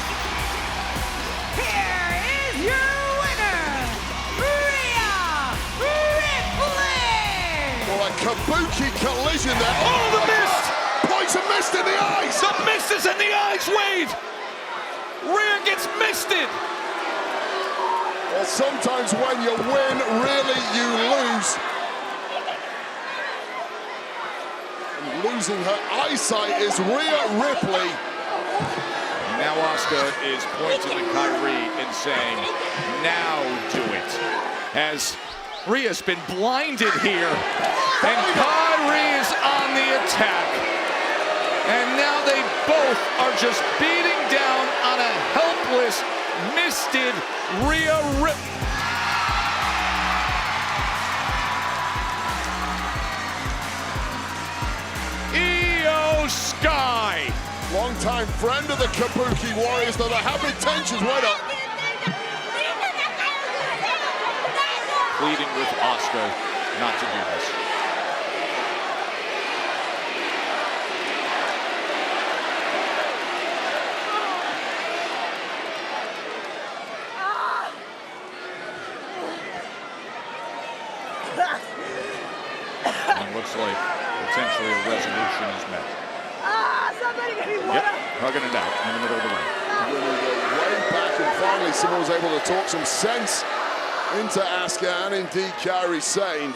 Here is your winner, Rhea Ripley! Well, a kabuki collision there. Oh, the mist. Poison mist in the eyes. The mist is in the eyes, Wade. Rhea gets misted. Well, sometimes when you win, really you lose. And losing her eyesight is Rhea Ripley. Now Asuka is pointing to Kairi and saying, now do it. As Rhea's been blinded here, and Kairi is on the attack. And now they both are just beating down on a helpless, misted Rhea Ripley. Io Sky. Longtime friend of the Kabuki Warriors, though they have intentions. Wait up. Pleading with Asuka not to do this. And looks like potentially a resolution is met. Yep, hugging it out in the middle of the ring. When we go way back and finally someone was able to talk some sense into Asuka and indeed Kairi Sane.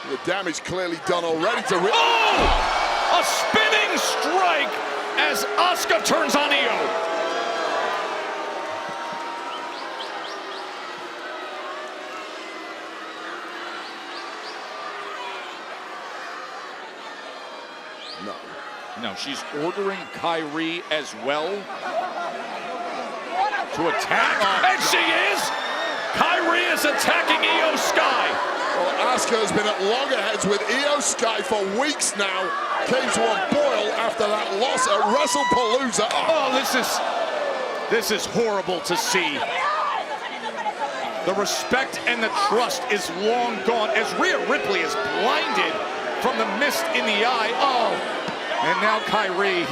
The damage clearly done already to Ripley. Oh! A spinning strike as Asuka turns on Io. No, she's ordering Kairi as well to attack, and she is! Kairi is attacking Io Sky. Well, Asuka has been at loggerheads with Io Sky for weeks now. Came to a boil after that loss at WrestlePalooza. Oh, this is horrible to see. The respect and the trust is long gone as Rhea Ripley is blinded from the mist in the eye. Oh. And now Kairi,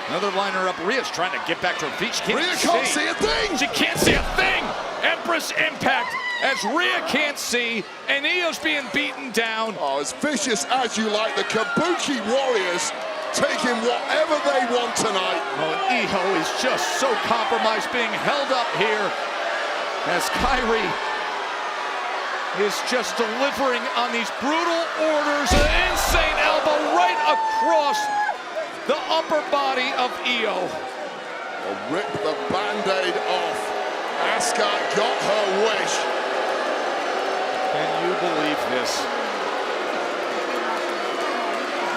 another liner up. Rhea's trying to get back to her feet. She can't see a thing. She can't see a thing. Empress Impact as Rhea can't see, and Io's being beaten down. Oh, as vicious as you like. The Kabuki Warriors taking whatever they want tonight. Oh, and Io is just so compromised, being held up here as Kairi is just delivering on these brutal orders. An insane elbow right across the upper body of Io. Well, rip the Band-Aid off. Asuka got her wish. Can you believe this?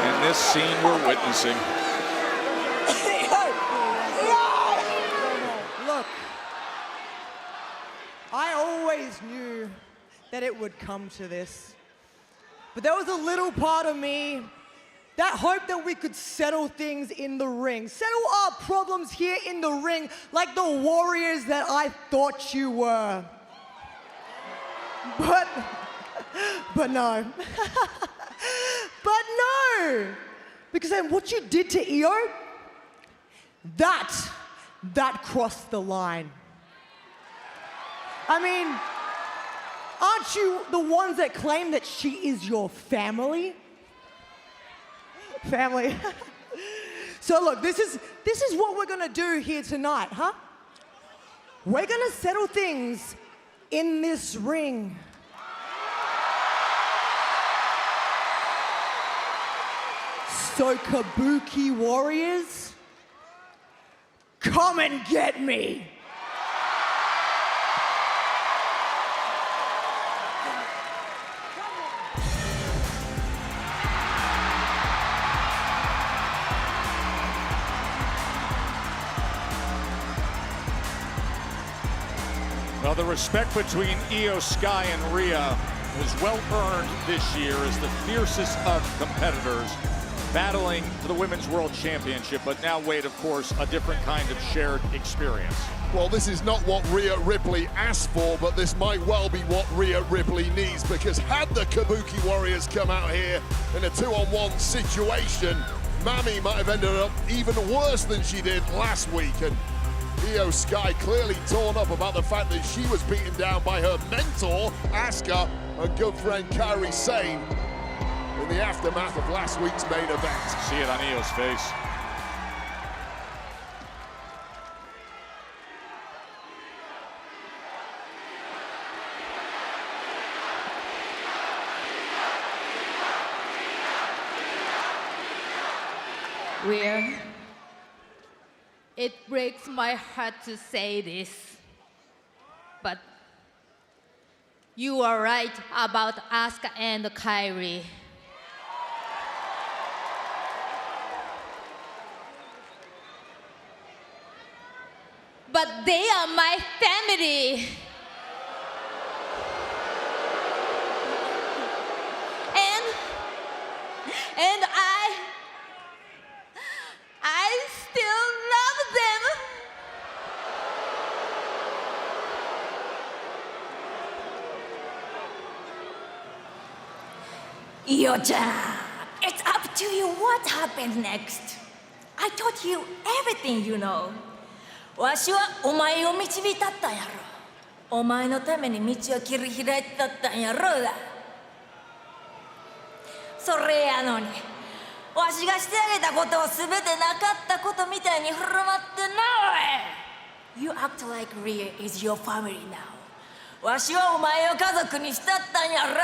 And this scene we're witnessing. Look, I it would come to this. But there was a little part of me that hoped that we could settle things in the ring. Settle our problems here in the ring like the warriors that I thought you were. But no. But no! Because then what you did to Io, that crossed the line. I mean, aren't you the ones that claim that she is your family? Family. So look, this is what we're gonna do here tonight, huh? We're gonna settle things in this ring. So Kabuki warriors, come and get me. Well, the respect between Io Sky and Rhea was well earned this year as the fiercest of competitors battling for the Women's World Championship, but now wait, of course, a different kind of shared experience. Well, this is not what Rhea Ripley asked for, but this might well be what Rhea Ripley needs, because had the Kabuki Warriors come out here in a 2-on-1 situation, Mami might have ended up even worse than she did last week. And Io Sky clearly torn up about the fact that she was beaten down by her mentor, Asuka, and good friend Kairi Sane in the aftermath of last week's main event. See it on Io's face. Rhea, it breaks my heart to say this, but you are right about Asuka and Kairi. But they are my family. And I still love them. Io-chan, it's up to you what happens next. I taught you everything you know. わしはお前を導いたったんやろ。お前のために道を切り開いてたったんやろうが。それやのに、わしがしてあげたことを全てなかったことみたいに振る舞ってなおい。You act like Rhea is your family now. わしはお前を家族にしたったんやろ。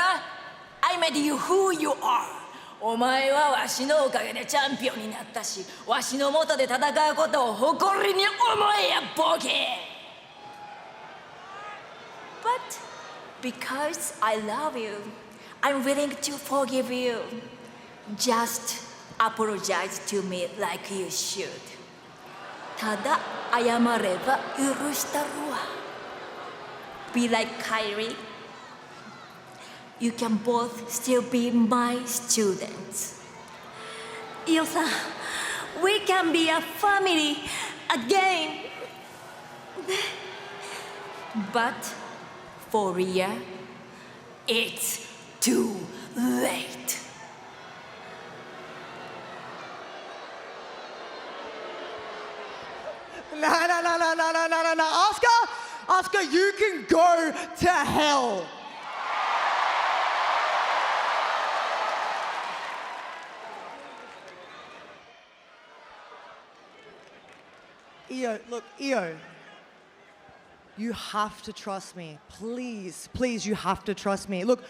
I made you who you are. お前はわしのおかげでチャンピオンになったし、わしの下で戦うことを誇りに思えやボケ。But because I love you, I'm willing to forgive you. Just apologize to me like you should. ただ謝れば許したるわ。Be like Kairi. You can both still be my students. Io-san, we can be a family again. But for Rhea, it's too late. No. Asuka, you can go to hell. Io, you have to trust me. Please, you have to trust me. Look,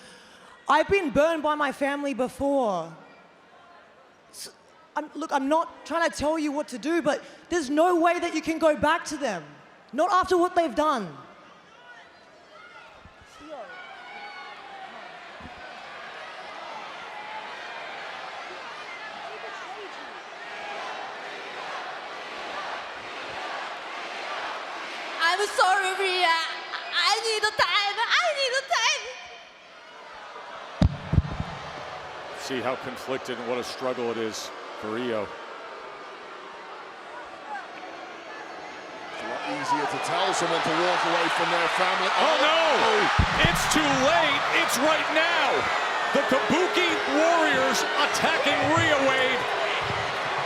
I've been burned by my family before. I'm not trying to tell you what to do, but there's no way that you can go back to them. Not after what they've done. I'm sorry, Rhea. I need time. See how conflicted and what a struggle it is for Io. It's a lot easier to tell someone to walk away from their family. Oh no! It's too late. It's right now. The Kabuki Warriors attacking Rhea Wade.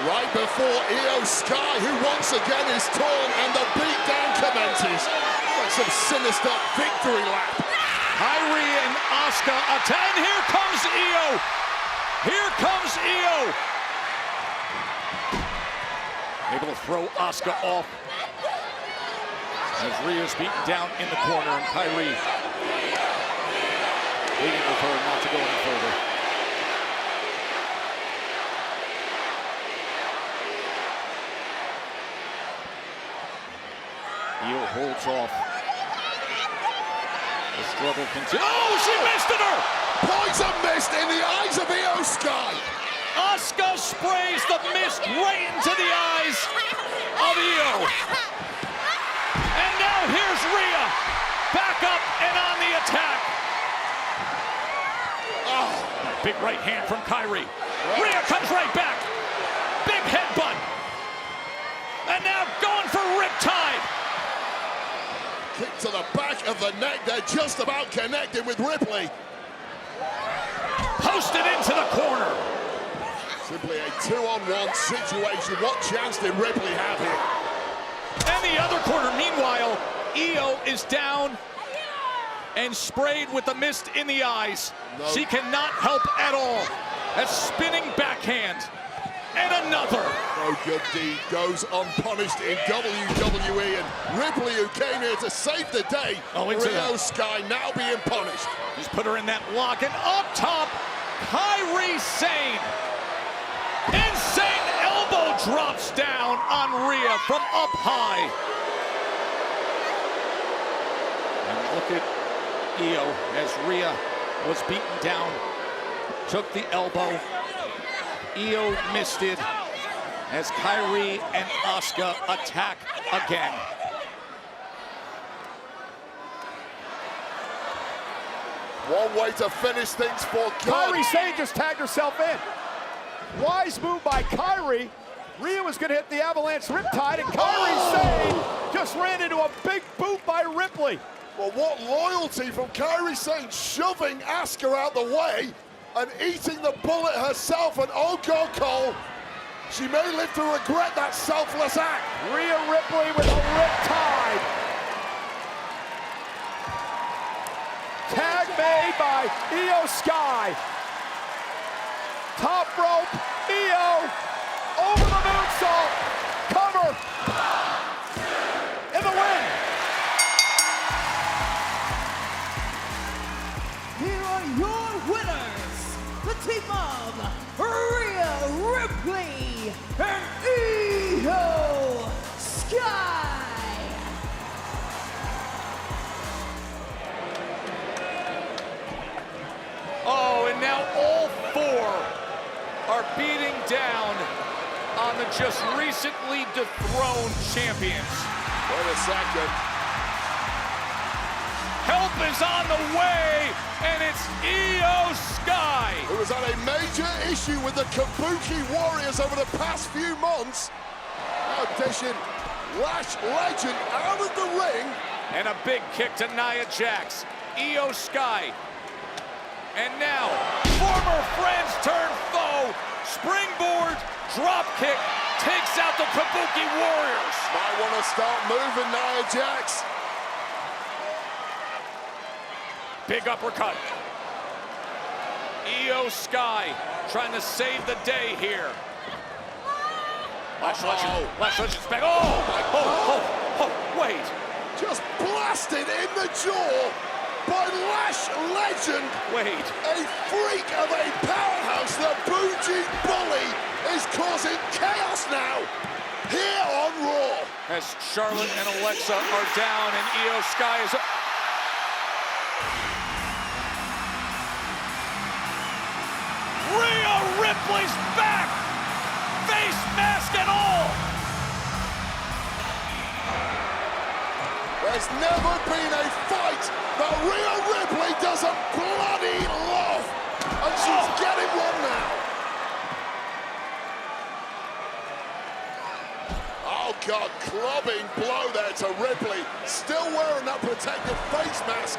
Right before Io Sky, who once again is torn, and the beatdown commences. Like some sinister victory lap. Kairi and Asuka attack, and here comes Io. Here comes Io. Able to throw Asuka off. As Rhea's beaten down in the corner, and Kairi pleading with her not to go any further. Io holds off. The struggle continues. Oh, she missed it her! Poison mist in the eyes of Io Sky. Asuka sprays the mist right into the eyes of Io. And now here's Rhea, back up and on the attack. Oh, big right hand from Kairi. Rhea comes right back. Big headbutt. And now going for Riptide. Kick to the back of the neck. They're just about connected with Ripley. Posted into the corner. Simply a 2-on-1 situation. What chance did Ripley have here? And the other corner, meanwhile, Io is down and sprayed with the mist in the eyes. No. She cannot help at all. A spinning backhand. And another. No good deed goes unpunished in WWE, and Ripley, who came here to save the day, Io Sky now being punished. Just put her in that lock, and up top, Kairi Sane. Insane elbow drops down on Rhea from up high. And look at Io as Rhea was beaten down. Took the elbow. Io missed it as Kairi and Asuka attack again. One way to finish things for good. Kairi Sane just tagged herself in. Wise move by Kairi. Rhea was going to hit the Avalanche Riptide, and Kairi Sane just ran into a big boot by Ripley. Well, what loyalty from Kairi Sane, shoving Asuka out the way and eating the bullet herself, and oh God, Cole, she may live to regret that selfless act. Rhea Ripley with a Riptide. Tag made by Io Sky. Top rope, Io over the moonsault. Cover. In the win. Here are your winners, the team of Rhea Ripley and Io Sky. Oh, and now all four are beating down on the just recently dethroned champions. Wait a second. Help is on the way, and it's Io Sky. Who has had a major issue with the Kabuki Warriors over the past few months. Now dishing Lash Legend out of the ring. And a big kick to Nia Jax. Io Sky. And now, former friends turn foe. Springboard, drop kick, takes out the Kabuki Warriors. Might want to start moving, Nia Jax. Big uppercut. Io Sky trying to save the day here. Lash Legend's back. Wait. Just blasted in the jaw by Lash Legend. Wait. A freak of a powerhouse. The Bougie Bully is causing chaos now here on Raw. As Charlotte and Alexa are down and Io Sky is... Rhea Ripley's back! Face mask and all! There's never been a fight that Rhea Ripley doesn't bloody love. And she's getting one now. Oh, God, clubbing blow there to Ripley. Still wearing that protective face mask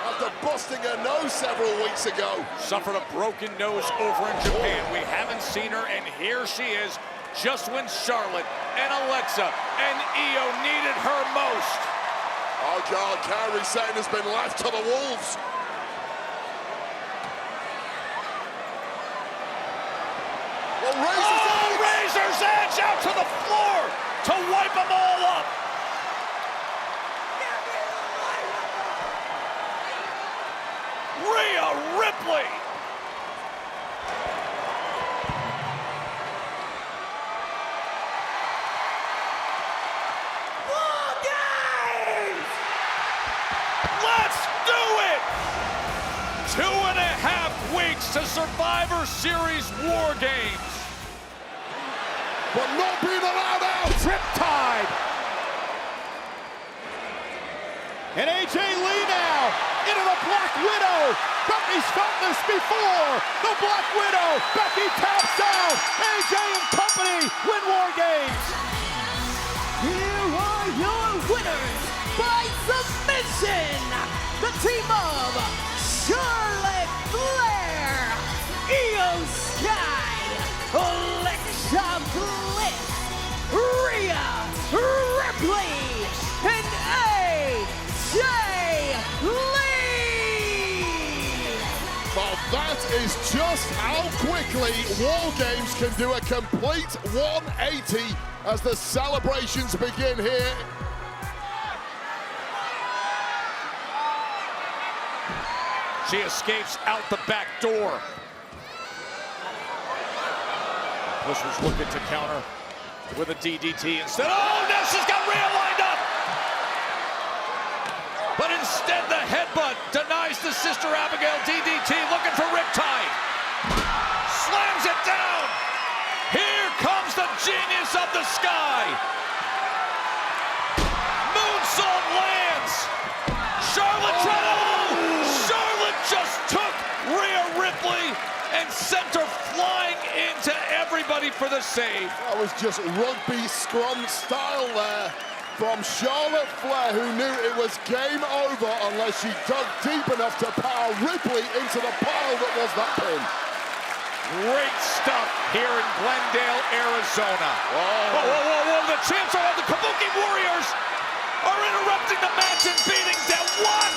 after busting her nose several weeks ago. Suffered a broken nose over in Japan. We haven't seen her, and here she is, just when Charlotte and Alexa and Io needed her most. Oh, God, Kairi Sane has been left to the wolves. Well, Razor's Edge out to the floor to wipe them all up. Rhea Ripley. Let's do it! 2.5 weeks to Survivor Series War Games. But not being allowed out. Riptide. And AJ Lee now into the Black Widow. Becky's felt this before. The Black Widow. Becky taps out. AJ and company win War Games. Here are your winners by submission. The team of Charlotte Flair, Io Sky, Alexa Bliss, Rhea Ripley, and AJ Lee. Well, that is just how quickly War Games can do a complete 180 as the celebrations begin here. She escapes out the back door. Bliss was looking to counter with a DDT instead. Oh, now she's got Rhea lined up! But instead the headbutt denies the Sister Abigail DDT, looking for Riptide. Slams it down! Here comes the genius of the sky! Moonsault lands! Charlotte Charlotte just took Rhea Ripley and sent her flying into everybody for the save. That was just rugby scrum style there from Charlotte Flair, who knew it was game over unless she dug deep enough to power Ripley into the pile that was that pin. Great stuff here in Glendale, Arizona. Whoa. The champs are the Kabuki Warriors are interrupting the match and beating down. What?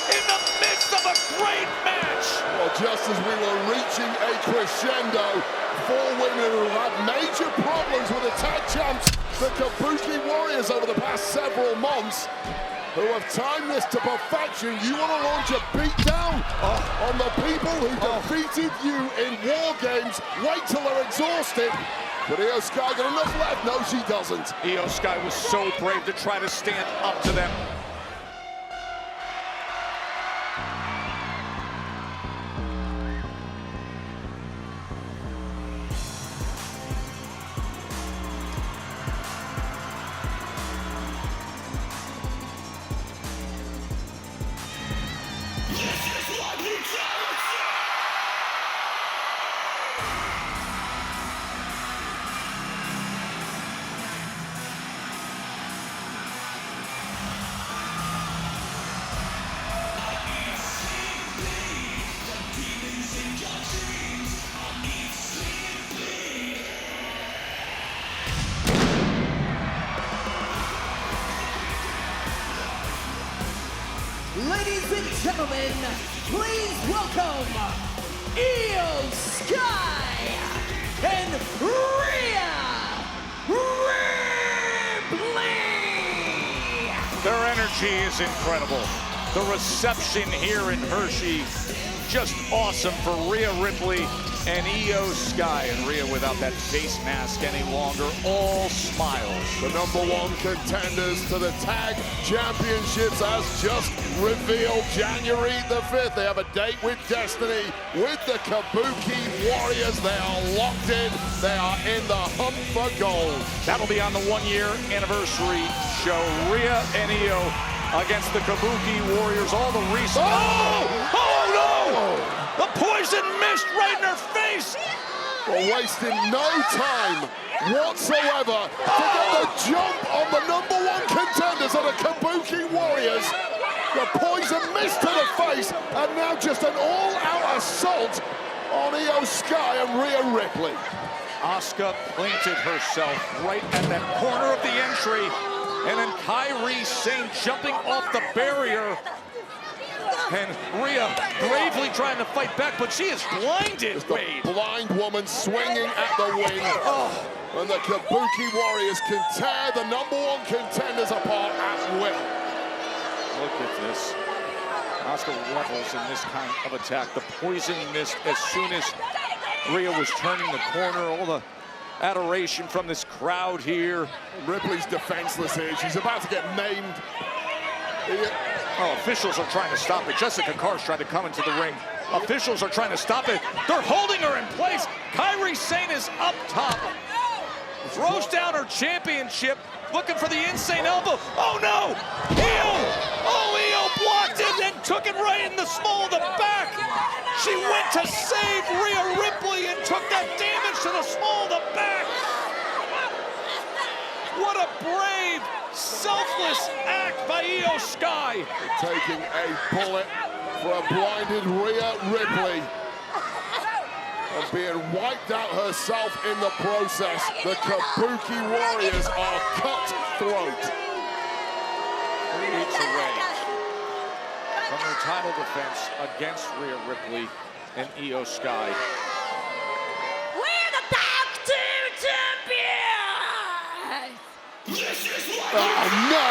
In the midst of a great match. Well, just as we were reaching a crescendo, 4 women who had major problems with the tag champs, the Kabuki Warriors, over the past several months, who have timed this to perfection. You want to launch a beatdown on the people who defeated you in War Games. Wait till they're exhausted. But Io Sky got enough left. No, she doesn't. Io Sky was so brave to try to stand up to them. Ladies and gentlemen, please welcome Io Sky and Rhea Ripley. Their energy is incredible. The reception here in Hershey, just awesome for Rhea Ripley and Io Sky. And Rhea without that face mask any longer, all smiles. The #1 contenders to the tag championships as just revealed January the 5th. They have a date with Destiny, with the Kabuki Warriors. They are locked in. They are in the hunt for gold. That'll be on the 1-year anniversary show. Rhea and Io against the Kabuki Warriors. All the recent... Oh no! The poison mist right in her face. Well, wasting no time whatsoever to get the jump on the #1 contenders of the Kabuki Warriors. The poison mist to the face, and now just an all-out assault on Io Sky and Rhea Ripley. Asuka planted herself right at that corner of the entry, and then Kairi Sane jumping off the barrier. And Rhea bravely trying to fight back, but she is blinded, Just Wade. a blind woman swinging at the wind. And the Kabuki Warriors can tear the #1 contenders apart at will. Look at this. Asuka revels in this kind of attack. The poison mist as soon as Rhea was turning the corner. All the adoration from this crowd here. Ripley's defenseless here. She's about to get maimed. Oh, officials are trying to stop it. Jessica Carr's trying to come into the ring. Officials are trying to stop it. They're holding her in place. Kairi Sane is up top. Throws down her championship, looking for the insane elbow. Oh no! Io! Oh, Io blocked it and took it right in the small of the back. She went to save Rhea Ripley and took that damage to the small of the back. What a brave, selfless act by Io Sky. Taking a bullet for a blinded Rhea Ripley. And being wiped out herself in the process. The Kabuki Warriors are cutthroat. 3 weeks away from her title defense against Rhea Ripley and Io Sky. We're the tag team champions! Oh no!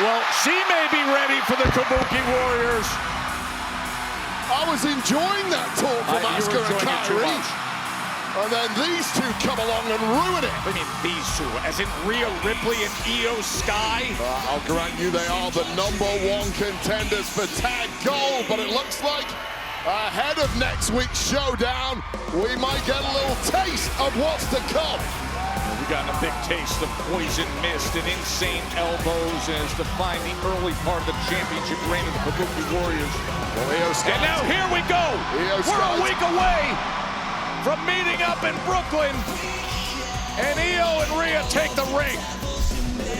Well, she may be ready for the Kabuki Warriors. I was enjoying that talk from You Asuka were and enjoying it too Kairi. much. And then these two come along and ruin it. I mean, these two, as in Rhea Ripley and Io Sky. I'll grant you they are the #1 contenders for tag gold, but it looks like ahead of next week's showdown, we might get a little taste of what's to come. We've gotten a big taste of poison mist and insane elbows as define the early part of the championship reign of the Kabuki Warriors. Well, Io Sky. And now here we go. We're a week away from meeting up in Brooklyn. And Io and Rhea take the ring.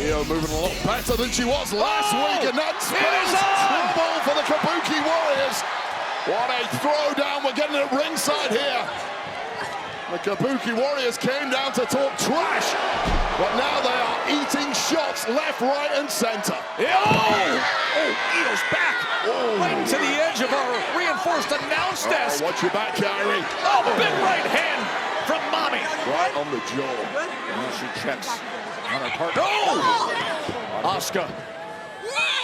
Io moving a lot better than she was last week, and that's trouble for the Kabuki Warriors. What a throwdown we're getting at ringside here. The Kabuki Warriors came down to talk trash, but now they are eating shots left, right, and center. Io's back. Right to the edge of our reinforced announce desk. Watch your back, Kairi. Oh, big right hand from Mommy. Right on the jaw. And she checks on her partner. Asuka,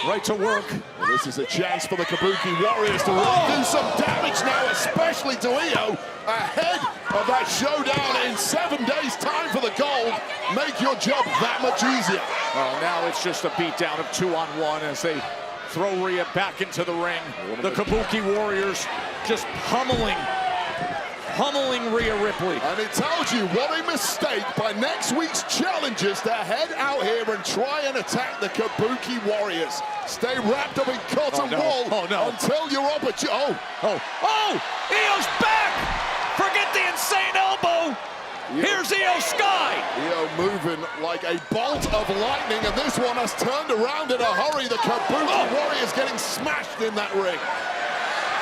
right to work. Well, this is a chance for the Kabuki Warriors to really do some damage now, especially to Io, ahead of that showdown in 7 days' time for the gold. Make your job that much easier. Oh, now it's just a beatdown of 2-on-1 as they throw Rhea back into the ring. The Kabuki Warriors just pummeling Rhea Ripley. And it tells you what a mistake by next week's challengers to head out here and try and attack the Kabuki Warriors. Stay wrapped up in cotton wool until you're opportune. Io's back! Forget the insane elbow! Here's Io Sky! Io moving like a bolt of lightning, and this one has turned around in a hurry. The Kabuki Warriors getting smashed in that ring.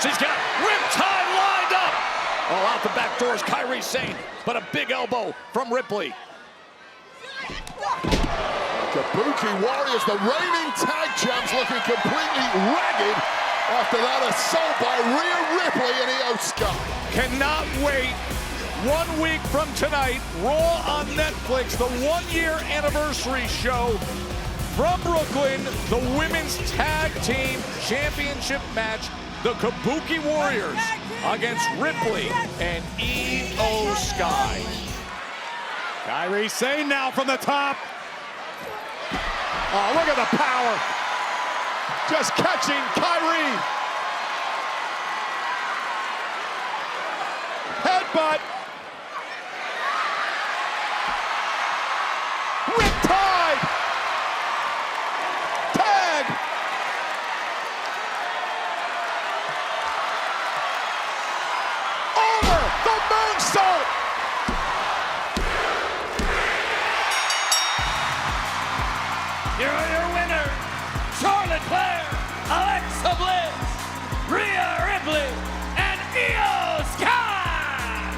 She's got Riptide lined up! Oh, out the back door is Kairi Sane, but a big elbow from Ripley. Kabuki Warriors, the reigning tag champs, looking completely ragged after that assault by Rhea Ripley and Io Sky. Cannot wait. 1 week from tonight, Raw on Netflix, the 1-year anniversary show from Brooklyn, the Women's Tag Team Championship match, the Kabuki Warriors against Ripley and Io Sky. Kairi Sane now from the top. Oh, look at the power. Just catching Kairi. Headbutt. Riptide. Tag. Charlotte Flair, Alexa Bliss, Rhea Ripley, and Io Sky!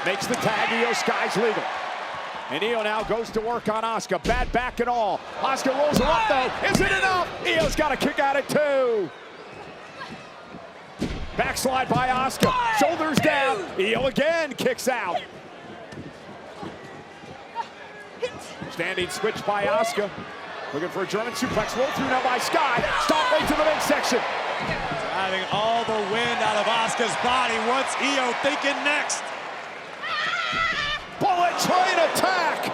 Makes the tag, Io Sky's legal. And Io now goes to work on Asuka, bad back and all. Asuka rolls her up though, is it enough? Io's got a kick out at 2. Backslide by Asuka, shoulders down. Io again kicks out. Standing switch by Asuka. Looking for a German suplex, roll through now by Sky. Stop right to the midsection. Driving all the wind out of Asuka's body. What's Io thinking next? Bullet train attack.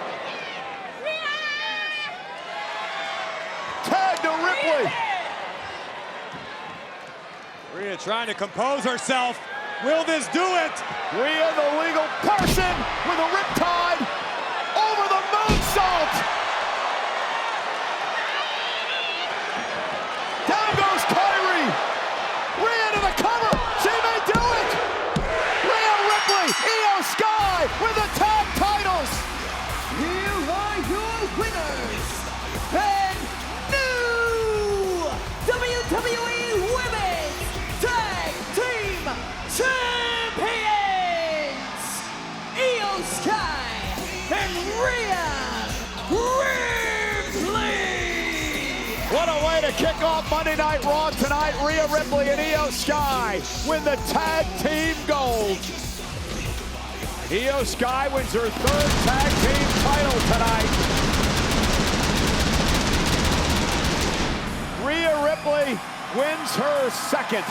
Tag to Ripley. Rhea trying to compose herself. Will this do it? Rhea the legal person with a riptide over the moonsault. Down goes Kyrie. Rhea to the cover. She may do it. Rhea Ripley, Io Sky with the tag titles. Here are your winners and new WWE Women's Tag Team Champions, Io Sky and Rhea Ripley. What a way to kick off Monday Night Raw tonight. Rhea Ripley and Io Sky win the tag team gold. Io Sky wins her 3rd tag team title tonight. Rhea Ripley wins her 2nd.